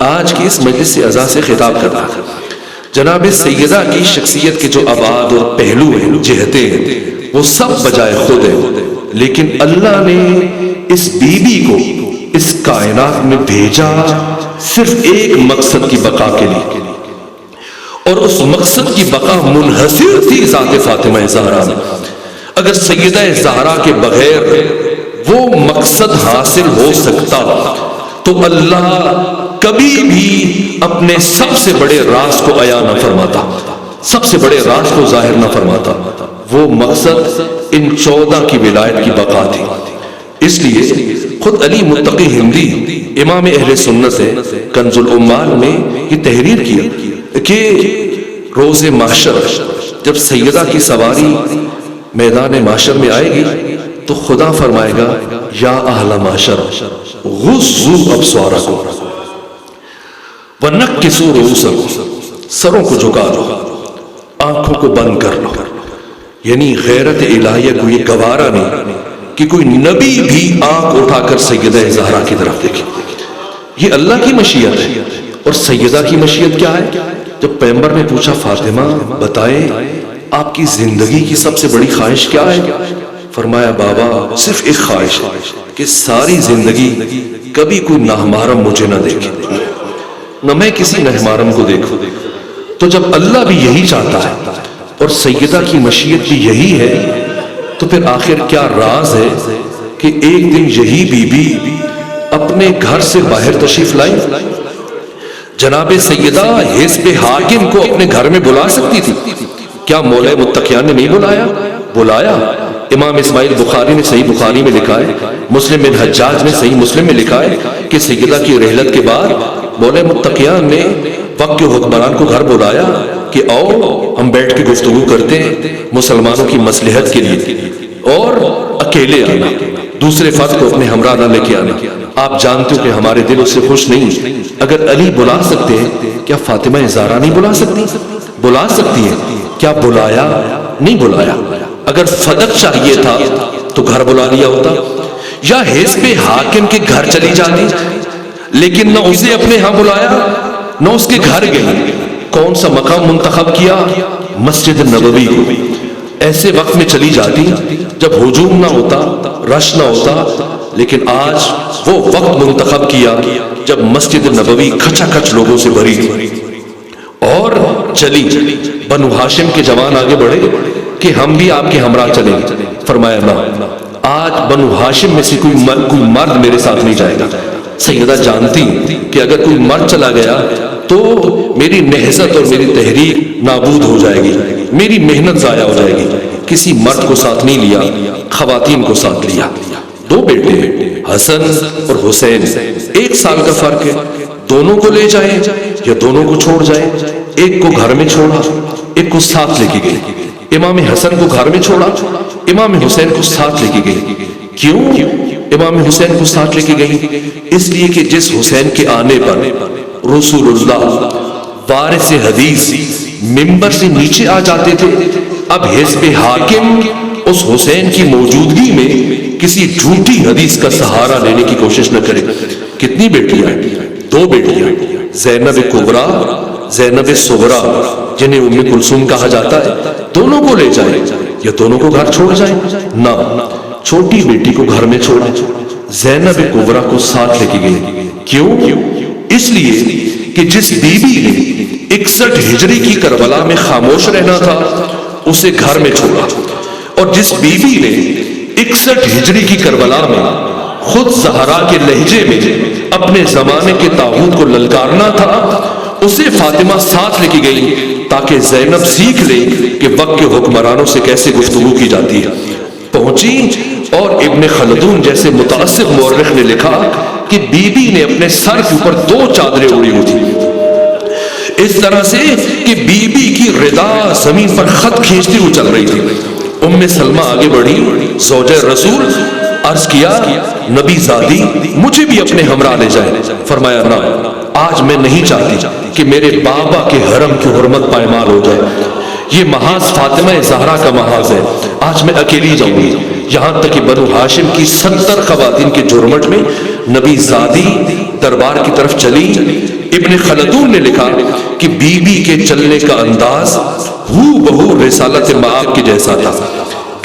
آج کی اس مجلس سے اعزاز سے خطاب کر رہا تھا، جناب سیدہ کی شخصیت کے جو ابعاد اور پہلو ہیں، جہتیں ہیں، وہ سب بجائے خود ہیں. لیکن اللہ نے اس بی بی کو اس کائنات میں بھیجا صرف ایک مقصد کی بقا کے لیے، اور اس مقصد کی بقا منحصر تھی ذات فاطمہ زہرا میں. اگر سیدہ زہرا کے بغیر وہ مقصد حاصل ہو سکتا تو اللہ کبھی بھی اپنے سب سے بڑے راز کو عیاں نہ فرماتا، سب سے بڑے راز کو ظاہر نہ فرماتا. وہ مقصد ان 14 کی ولایت کی بقا تھی. اس لیے خود علی متقی ہندی امام اہل سنت ہے، کنز العمال میں یہ تحریر کیا کہ روز محشر جب سیدہ کی سواری میدان محشر میں آئے گی تو خدا فرمائے گا یا اہل محشر غضوا ابصارکم ونکسوا رؤوسکم، سروں کو جھکا دو، آنکھوں کو بند کر لو. یعنی غیرت الہیہ کو یہ گوارا نہیں کہ کوئی نبی بھی آنکھ اٹھا کر سیدہ زہرا کی طرف دیکھے. یہ اللہ کی مشیت ہے. اور سیدہ کی مشیت کیا ہے؟ جب پیغمبر نے پوچھا فاطمہ بتائے آپ کی زندگی کی سب سے بڑی خواہش کیا ہے؟ فرمایا بابا صرف ایک خواہش ہے کہ ساری زندگی کبھی کوئی نامحرم مجھے نہ دیکھے، نہ میں کسی نامحرم کو دیکھوں۔ تو جب اللہ بھی یہی چاہتا ہے اور سیدہ کی مشیت بھی یہی ہے، تو پھر آخر کیا راز ہے کہ ایک دن یہی بی بی اپنے گھر سے باہر تشریف لائی؟ جناب سیدہ حزب حاکم کو اپنے گھر میں بلا سکتی تھی، کیا مولا متقیان نے نہیں بلایا؟ بلایا۔ امام اسماعیل بخاری نے صحیح بخاری میں لکھا ہے، مسلم بن حجاج نے صحیح مسلم میں لکھا ہے کہ سیدہ کی رحلت کے بعد مولا متقیان نے وقت کے حکمران کو گھر بلایا کہ آؤ ہم بیٹھ کے گفتگو کرتے ہیں مسلمانوں کی مصلحت کے لیے، اور اکیلے آنا، دوسرے فرد کو اپنے ہمراہ نہ لے کے آنا۔ آپ جانتے ہو کہ ہمارے دل اس سے خوش نہیں۔ اگر علی بلا سکتے ہیں، کیا فاطمہ زہرا نہیں بلا سکتی؟ بلا سکتی ہے، کیا بلایا؟ نہیں بلایا۔ اگر فدق چاہیے تھا تو گھر بلا لیا ہوتا، یا حزب حاکم کے گھر چلی جاتی، لیکن نہ اسے اپنے ہاں بلایا نہ اس کے گھر گئی۔ کون سا مقام منتخب کیا؟ مسجد نبوی کو۔ ایسے وقت میں چلی جاتی جب ہجوم نہ ہوتا، رش نہ ہوتا، لیکن آج وہ وقت منتخب کیا جب مسجد نبوی کھچا کھچ لوگوں سے بھری تھی، اور چلی۔ بنو ہاشم کے جوان آگے بڑھے کہ ہم بھی آپ کے ہمراہ چلیں، فرمایا نہ، آج بنو ہاشم میں سے کوئی مرد میرے ساتھ نہیں جائے گا۔ سیدہ جانتی کہ اگر کوئی مرد چلا گیا تو میری نہضت اور میری تحریک نابود ہو جائے گی، میری محنت ضائع ہو جائے گی۔ کسی مرد کو ساتھ نہیں لیا، خواتین کو ساتھ لیا۔ دو بیٹے حسن اور حسین، 1 سال کا فرق ہے، دونوں کو لے جائیں یا دونوں کو چھوڑ جائیں؟ ایک کو گھر میں چھوڑا، ایک کو ساتھ لے کے گئے۔ امام حسن کو گھر میں چھوڑا، امام حسین کو ساتھ لے کے گئی۔ کیوں امام حسین کو ساتھ لے کے گئی؟ اس لیے کہ جس حسین کے آنے پر رسول اللہ وارث حدیث منبر سے نیچے آ جاتے تھے، اب حزب حاکم اس حسین کی موجودگی میں کسی جھوٹی حدیث کا سہارا لینے کی کوشش نہ کرے۔ کتنی بیٹیاں؟ 2 بیٹیاں، زینب کبریٰ، زینب صغریٰ، جنہیں ام کلثوم کہا جاتا ہے۔ دونوں کو لے جائیں یا دونوں کو گھر چھوڑ جائیں؟ نہ، چھوٹی بیٹی کو گھر میں چھوڑا، زینب کبریٰ کو ساتھ لے کے گئی۔ کیوں؟ اس لیے کہ جس بی بی نے 61 ہجری کی کربلا میں خاموش رہنا تھا اسے گھر میں چھوڑا، اور جس بی بی نے 61 ہجری کی کربلا میں خود زہرا کے لہجے میں اپنے زمانے کے طاغوت کو للکارنا تھا اسے فاطمہ ساتھ لے کے گئی تاکہ زینب سیکھ لے کہ وقت کے حکمرانوں سے کیسے گفتگو کی جاتی ہے۔ پہنچی اور ابن خلدون جیسے متعصب مورخ نے لکھا کہ بی بی نے اپنے سر کے اوپر 2 چادریں اوڑھی ہوئی تھی، اس طرح سے کہ بی بی کی ردا زمین پر خط کھینچتی ہوئی چل رہی تھی۔ ام سلمہ آگے بڑھی، زوجہ رسول، عرض کیا نبی زادی مجھے بھی اپنے ہمراہ لے جائے۔ فرمایا نہ، آج میں نہیں چاہتی کہ میرے بابا کے حرم کی حرمت پائمال ہو جائے، یہ محاذ فاطمہ زہرا کا محاذ ہے، آج میں اکیلی جاؤں گی۔ یہاں تک کہ بنو ہاشم کی 70 خواتین کے جرمٹ میں نبی زادی دربار کی طرف چلی۔ ابن خلدون نے لکھا کہ بی بی کے چلنے کا انداز ہو بہو رسالت مآب کے جیسا تھا۔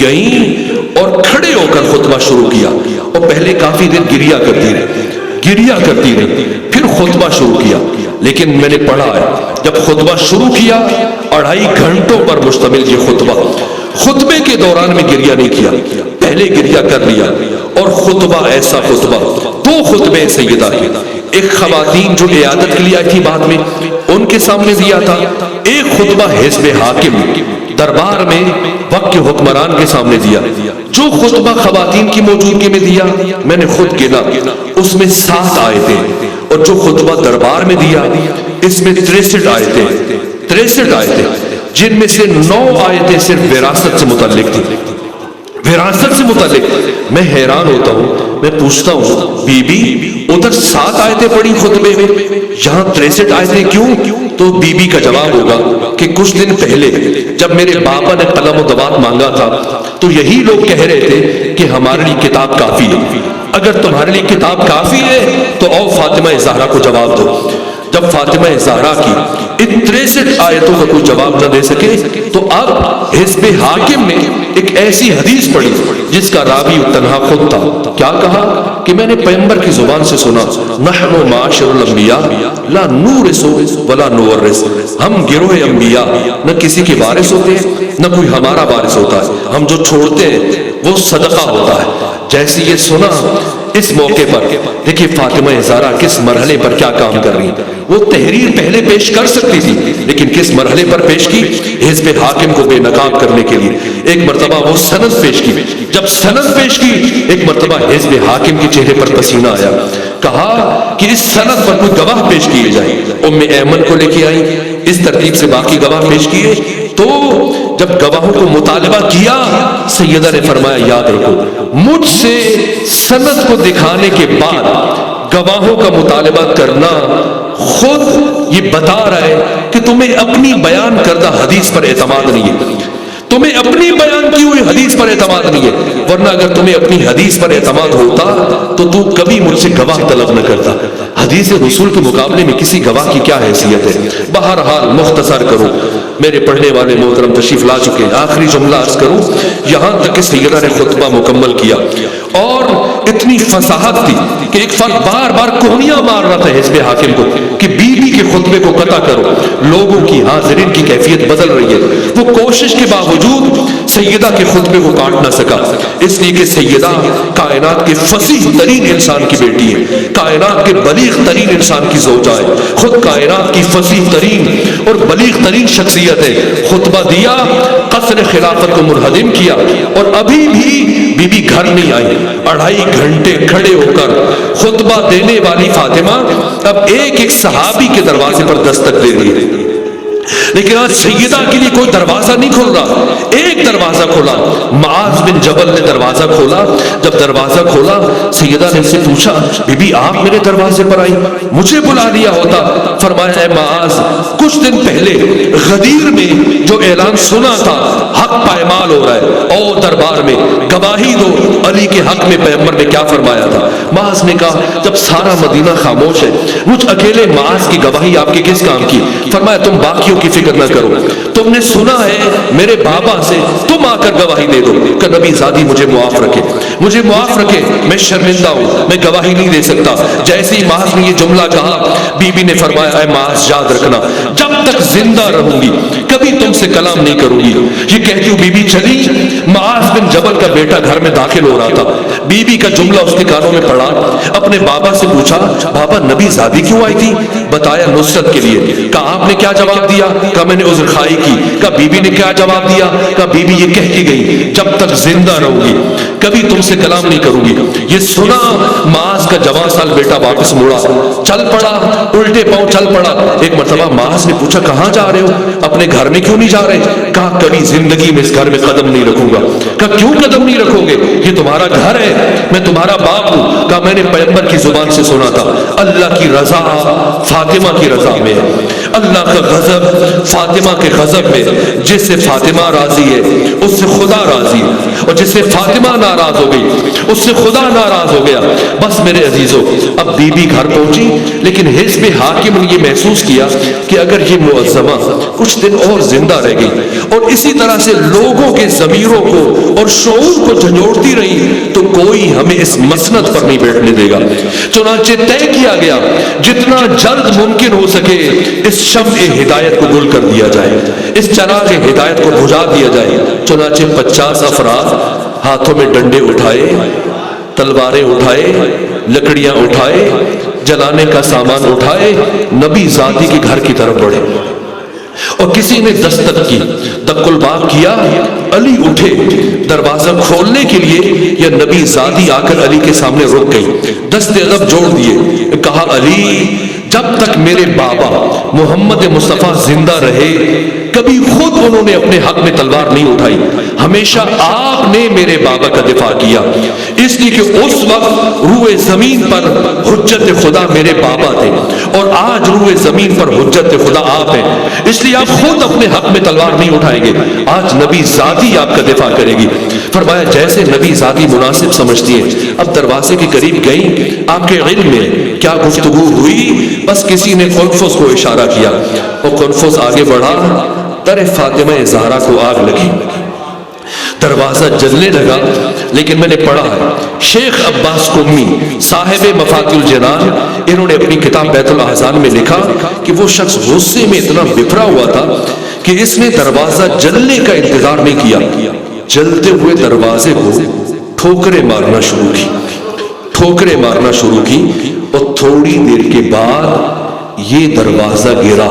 گئیں اور کھڑے ہو کر خطبہ شروع کیا، اور پہلے کافی دیر گریا کرتی رہی، پھر خطبہ شروع کیا۔ لیکن میں نے پڑھا ہے جب خطبہ شروع کیا 2.5 گھنٹوں پر مشتمل یہ خطبے کے دوران میں گریا نہیں کیا، پہلے گریا کر لیا، اور خطبہ ایسا خطبہ 2 خطبے سیدہ کے، ایک خواتین جو عیادت کے لیے آئی تھی بعد میں ان کے سامنے دیا تھا، ایک خطبہ حزب حاکم دربار میں وقت کے حکمران کے سامنے دیا۔ جو خطبہ خواتین کی موجودگی میں دیا میں نے خود گنا، اس میں 7 آیتیں، اور جو خطبہ دربار میں دیا اس میں 63 آیتیں، جن میں سے 9 آیتیں صرف وراثت سے متعلق تھی۔ وراثت سے متعلق میں حیران ہوتا ہوں، میں پوچھتا ہوں بی بی ادھر 7 آیتیں پڑھی خطبے میں، یہاں 63 آیتیں کیوں؟ تو بی بی کا جواب ہوگا کہ کچھ دن پہلے جب میرے باپا نے قلم و دوات مانگا تھا تو یہی لوگ کہہ رہے تھے کہ ہمارے لیے کتاب کافی ہے، اگر تمہارے لیے کتاب کافی ہے تو آؤ فاطمہ زہرا کو جواب دو۔ جب فاطمہ زہرا کی ان 63 آیتوں کا کوئی جواب نہ دے سکے تو اب حزب حاکم نے ایک ایسی حدیث پڑھی جس کا راوی تنہا خود تھا. کیا کہا کہ میں نے پیغمبر کی زبان سے سنا نحن معاشر الانبیاء لا نورث ولا نورث، ہم گروہ انبیاء نہ کسی کے وارث ہوتے ہیں نہ کوئی ہمارا وارث ہوتا ہے، ہم جو چھوڑتے ہیں وہ صدقہ ہوتا ہے. جیسے یہ سنا اس موقع پر دیکھیے فاطمہ زہرا کس مرحلے پر کیا کام کر رہی. وہ تحریر پہلے پیش کر سکتی تھی لیکن کس مرحلے پر پیش کی؟ حزب حاکم کو بے نقاب کرنے کے لیے. ایک مرتبہ وہ سند پیش کی، جب سند پیش کی ایک مرتبہ حزب حاکم کے چہرے پر پسینہ آیا. کہا کہ اس سند پر کوئی گواہ پیش کیے جائے. ام ایمن کو لے کے آئی، اس ترتیب سے باقی گواہ پیش کیے. تو جب گواہوں کو مطالبہ کیا سیدہ نے فرمایا یاد رکھو مجھ سے سند کو دکھانے کے بعد گواہوں کا مطالبہ کرنا خود یہ بتا رہا ہے کہ تمہیں اپنی بیان کردہ حدیث پر اعتماد نہیں ہے، تمہیں اپنی بیان کی ہوئی حدیث پر اعتماد نہیں ہے. ورنہ اگر تمہیں اپنی حدیث پر اعتماد ہوتا تو کبھی مجھ سے گواہ طلب نہ کرتا. حدیث رسول کے مقابلے میں کسی گواہ کی کیا حیثیت ہے؟ بہرحال مختصر کرو، میرے پڑھنے والے محترم تشریف لا چکے ہیں. آخری جملہ عرض کروں یہاں تک کہ سیدہ نے خطبہ مکمل کیا اور اتنی فصاحت تھی کہ ایک فرد بار بار کوہنیاں مار رہا تھا حزب حاکم کو کہ بیوی کے خطبے کو قطع کرو. لوگوں کی حاضرین کی کیفیت بدل رہی ہے. وہ کوشش کے باوجود سیدہ کے خطبے کو کاٹ نہ سکا، اس لیے کہ سیدہ کائنات کے فصیح ترین انسان کی بیٹی ہے، کائنات کے بلیغ ترین انسان کی زوجہ ہے، خود کائنات کی فصیح ترین اور بلیغ ترین شخصیت ہے. خطبہ دیا، قصر خلافت کو منہدم کیا اور ابھی بھی بی بی گھر نہیں آئی. 2.5 گھنٹے کھڑے ہو کر خطبہ دینے والی فاطمہ اب ایک ایک صحابی کے دروازے پر دستک دے رہی ہے. لیکن آج سیدہ کے لیے کوئی دروازہ نہیں کھل رہا. ایک دروازہ کھولا، معاذ بن جبل نے دروازہ کھولا. جب دروازہ کھولا سیدہ نے اسے پوچھا بی بی آپ میرے دروازے پر آئی، مجھے بلا لیا ہوتا. فرمایا اے معاذ کچھ دن پہلے غدیر میں جو اعلان سنا تھا حق پائمال ہو رہا ہے، او دربار میں گواہی دو علی کے حق میں پیغمبر نے کیا فرمایا تھا. معاذ نے کہا جب سارا مدینہ خاموش ہے مجھ اکیلے معاذ کی گواہی آپ کے کس کام کی؟ فرمایا تم باقیوں کی فکر نہ کرو، تم نے سنا ہے میرے بابا سے، تم آ کر گواہی دے دو کہ نبی زادی مجھے معاف رکھے، مجھے معاف رکھے، میں شرمندہ ہوں، میں گواہی نہیں دے سکتا. جیسے ہی معاذ نے یہ جملہ کہا بی بی نے فرمایا اے معاذ یاد رکھنا جب تک زندہ رہوں گی کبھی تم سے کلام نہیں کروں گی. یہ کہتی ہوں بی بی چلی. معاذ بن جبل کا بیٹا گھر میں داخل ہو رہا تھا. بی بی کا جملہ اس کے کانوں میں پڑا. اپنے بابا سے پوچھا بابا نبی زادی کیوں آئی تھی؟ بتایا نصرت کے لیے. کہا آپ نے کیا جواب دیا؟ کہا میں نے عذر خواہی کی. کہا بی بی نے کیا جواب دیا؟ کہا بی بی یہ کہہ کے گئی جب تک زندہ رہوں گی کبھی تم سے کلام نہیں کروں گی. یہ سنا معاذ کا جوان سال بیٹا واپس مڑا، چل پڑا، الٹے پاؤں چل پڑا. ایک مرتبہ معاذ نے پوچھا کہاں جا رہے ہو؟ اپنے گھر میں کیوں نہیں جا رہے؟ کہا کبھی زندگی میں اس گھر میں قدم نہیں رکھوں گا. کہا کیوں قدم نہیں رکھو گے؟ یہ تمہارا گھر ہے، میں تمہارا باپ ہوں. کہا میں نے پیغمبر کی زبان سے سنا تھا اللہ کی رضا فاطمہ کی رضا میں ہے، اللہ کا غضب فاطمہ کے غضب میں. جس سے فاطمہ راضی ہے اس سے خدا راضی ہے، اور جس سے فاطمہ ناراض ہو گئی اس سے خدا ناراض ہو گیا. بس میرے عزیزو اب بی بی گھر پہنچی لیکن حزب حاکم نے یہ محسوس کیا کہ اگر یہ معظمہ کچھ دن اور زندہ رہ گئی اور اسی طرح سے لوگوں کے ضمیروں کو اور شعور کو جھنجھوڑتی رہی تو کوئی ہمیں اس مسند پر نہیں بیٹھنے دے گا. چنانچہ طے کیا گیا جتنا جلد ممکن ہو سکے اس شمع ہدایت کو گل کر دیا جائے، اس چراغ ہدایت کو بجھا دیا جائے. چنانچہ 50 افراد ہاتھوں میں ڈنڈے اٹھائے، تلواریں اٹھائے، لکڑیاں اٹھائے، جلانے کا سامان اٹھائے، نبی زادی کے گھر کی طرف بڑھے. اور کسی نے دستک کی، دق الباب کیا، علی اٹھے دروازہ کھولنے کے لیے یا نبی زادی آ کر علی کے سامنے رک گئی، دست ادب جوڑ دیے. کہا علی جب تک میرے بابا محمد مصطفیٰ زندہ رہے کبھی خود وقت انہوں نے اپنے حق میں تلوار نہیں اٹھائی، ہمیشہ آپ نے میرے بابا کا دفاع کیا، اس لیے کہ اس وقت روئے زمین پر حجت خدا میرے بابا تھے اور آج روئے زمین پر حجت خدا آپ ہیں، اس لیے آپ خود اپنے حق میں تلوار نہیں اٹھائیں گے، آج نبی ذاتی آپ کا دفاع کرے گی۔ فرمایا جیسے نبی ذاتی مناسب سمجھتی ہے۔ اب دروازے کے قریب گئی، آپ کے علم میں کیا گفتگو ہوئی؟ بس کسی نے کنفس کو اشارہ کیا، وہ کنفس آگے بڑھا، در فاطمہ زہرا کو آگ لگی، دروازہ جلنے لگا۔ لیکن میں نے پڑھا ہے شیخ عباس قمی صاحب مفاتیح الجنان، انہوں نے اپنی کتاب بیت الاحزان میں لکھا کہ وہ شخص غصے میں اتنا بفرا ہوا تھا کہ اس نے دروازہ جلنے کا انتظار نہیں کیا، جلتے ہوئے دروازے کو ٹھوکریں مارنا شروع کی، ٹھوکریں مارنا شروع کی، اور تھوڑی دیر کے بعد یہ دروازہ گرا۔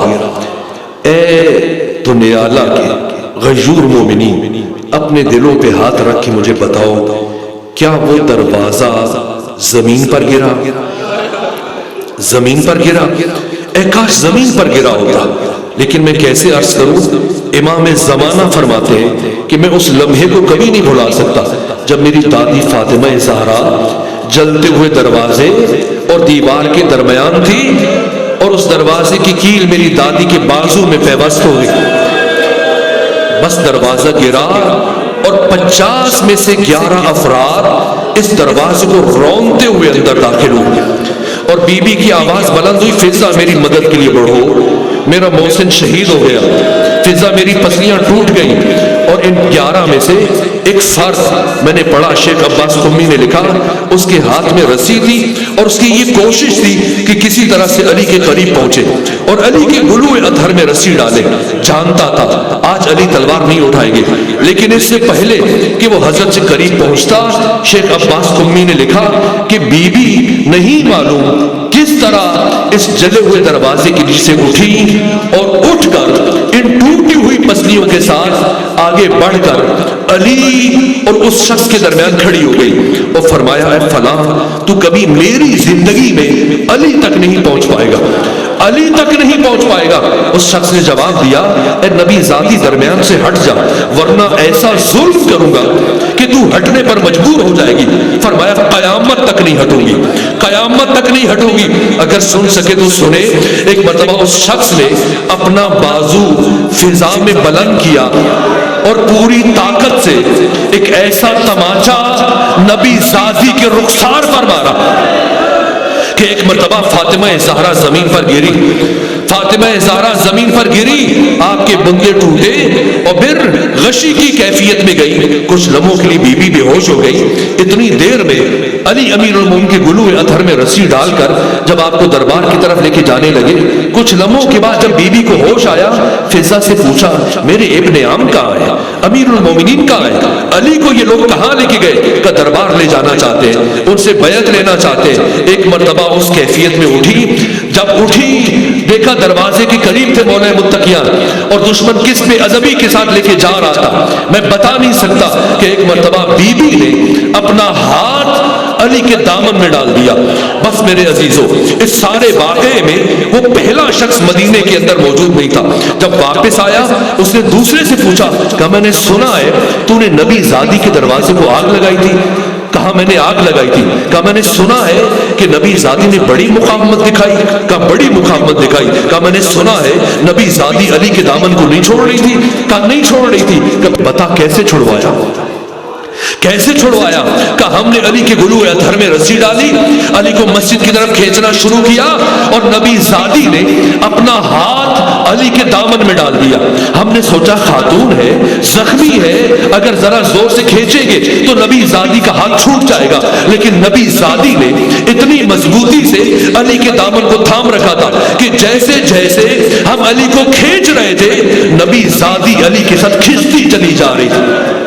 اے دنیالا کے غیور مومنین، اپنے دلوں پہ ہاتھ رکھ کے مجھے بتاؤ، کیا وہ دروازہ زمین پر گرا؟ زمین پر گرا؟ اے کاش زمین پر گرا ہوتا، لیکن میں کیسے عرض کروں؟ امام زمانہ فرماتے ہیں کہ میں اس لمحے کو کبھی نہیں بھلا سکتا جب میری دادی فاطمہ زہرا جلتے ہوئے دروازے اور دیوار کے درمیان تھی، اور اس دروازے کی کیل میری دادی کے بازو میں پیوست ہو گئی۔ بس دروازہ گرا اور 50 میں سے 11 افراد اس دروازے کو رونتے ہوئے اندر داخل ہوئے، اور بی بی کی آواز بلند ہوئی، فضا میری مدد کے لیے بڑھو، میرا محسن شہید ہو گیا، فضا میری پسلیاں ٹوٹ گئیں۔ اور ان 11 میں سے ایک فرد میں نے پڑھا، شیخ عباس قمی نے لکھا، اس کے ہاتھ میں رسی تھی اور اس کی یہ کوشش تھی کہ کسی طرح سے علی کے قریب پہنچے اور علی کے گلوئے اطہر میں رسی ڈالے۔ جانتا تھا آج علی تلوار نہیں اٹھائیں گے، لیکن اس سے پہلے کہ وہ حضرت سے قریب پہنچتا، شیخ عباس قمی نے لکھا کہ بی بی نہیں معلوم کس طرح اس جلے ہوئے دروازے کے نیچے اٹھی اور اٹھ کر ان ٹوٹی ہوئی پسلیوں کے ساتھ آگے بڑھ کر علی اور اس شخص کے درمیان کھڑی ہو گئی اور فرمایا، اے فلاں، تو کبھی میری زندگی میں علی تک نہیں پہنچ پائے گا، علی تک نہیں پہنچ پائے گا۔ اس شخص نے جواب دیا، اے نبی ذاتی درمیان سے ہٹ جا، ورنہ ایسا ظلم کروں گا کہ تو ہٹنے پر مجبور ہو جائے گی۔ فرمایا قیامت تک نہیں ہٹوں گی، قیامت تک نہیں ہٹوں گی۔ اگر سن سکے تو سنے، ایک مرتبہ اس شخص نے اپنا بازو فضا میں بلند کیا اور پوری طاقت سے ایک ایسا تماچا نبی ذاتی کے رخسار پر مارا کہ ایک مرتبہ فاطمہ زہرا زمین پر گری، فاطمہ زہرا زمین پر گری، آپ کے بندے ٹوٹے اور پھر غشی کی کیفیت میں گئی۔ کچھ لمحوں کے لیے بی بی بے ہوش ہو گئی۔ اتنی دیر میں علی امیر المومنین کے گلوئے اطہر میں رسی ڈال کر جب آپ کو دربار کی طرف لے کے جانے لگے، کچھ لمحوں کے بعد جب بی بی کو ہوش آیا، فضا سے پوچھا، میرے ابن عام کہاں ہے؟ امیر المومنین کہاں ہے؟ علی کو یہ لوگ کہاں لے کے گئے؟ کہ دربار لے جانا چاہتے ہیں، ان سے بیعت لینا چاہتے ہیں۔ ایک مرتبہ اس کیفیت میں اٹھی، جب اٹھی دیکھا دروازے کے قریب تھے مولا متقیان، اور دشمن کس بے ادبی کے ساتھ لے کے جا رہا تھا میں بتا نہیں سکتا کہ ایک مرتبہ بی بی نے اپنا ہاتھ علی کے دامن میں ڈال دیا۔ بس میرے عزیزوں، اس سارے واقعے میں وہ پہلا شخص مدینے کے اندر موجود نہیں تھا۔ جب واپس آیا اس نے دوسرے سے پوچھا کہ میں نے سنا ہے تو نے نبی زادی کے دروازے کو آگ لگائی تھی۔ کہا میں نے آگ لگائی تھی۔ کہا میں نے سنا ہے کہ نبی زادی نے بڑی مقاومت دکھائی۔ کہا بڑی مقاومت دکھائی۔ کہا میں نے سنا ہے نبی زادی علی کے دامن کو نہیں چھوڑ رہی تھی۔ کہا نہیں چھوڑ رہی تھی۔ کہا بتا کیسے چھڑوایا؟ کیسے چھڑوایا؟ کہا ہم نے علی کے گلوئے اطہر میں رسی ڈالی، علی کو مسجد کی طرف کھینچنا شروع کیا اور نبی زادی نے اپنا ہاتھ علی کے دامن میں ڈال دیا۔ ہم نے سوچا خاتون ہے، زخمی ہے، اگر ذرا زور سے کھینچیں گے تو نبی زادی کا ہاتھ چھوٹ جائے گا، لیکن نبی زادی نے اتنی مضبوطی سے علی کے دامن کو تھام رکھا تھا کہ جیسے جیسے ہم علی کو کھینچ رہے تھے نبی زادی علی کے ساتھ کھینچتی چلی جا رہی تھی،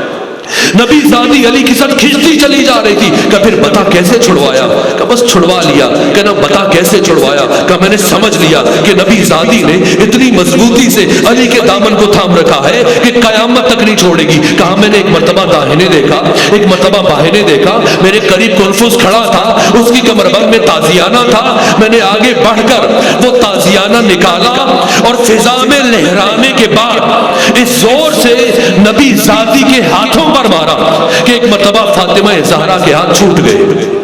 نبی زادی علی کے ساتھ کھینچتی چلی جا رہی تھی۔ کہ پھر بتا کیسے چھڑوایا؟ کہ بس چھڑوا لیا۔ کہ نا بتا کیسے چھڑوایا؟ کہ میں نے سمجھ لیا کہ نبی زادی نے اتنی مضبوطی سے علی کے دامن کو تھام رکھا ہے کہ قیامت تک نہیں چھوڑے گی۔ کہا میں نے ایک مرتبہ داہنے دیکھا، ایک مرتبہ بائیں دیکھا، میرے قریب کنفس کھڑا تھا، اس کی کمر بند میں تازیانہ تھا، میں نے آگے بڑھ کر وہ تازیانہ نکالا اور فضا میں لہرانے کے بعد اس زور سے نبی زادی کے ہاتھوں پر مارا کہ ایک مرتبہ فاطمہ زہرا کے ہاتھ چھوٹ گئے.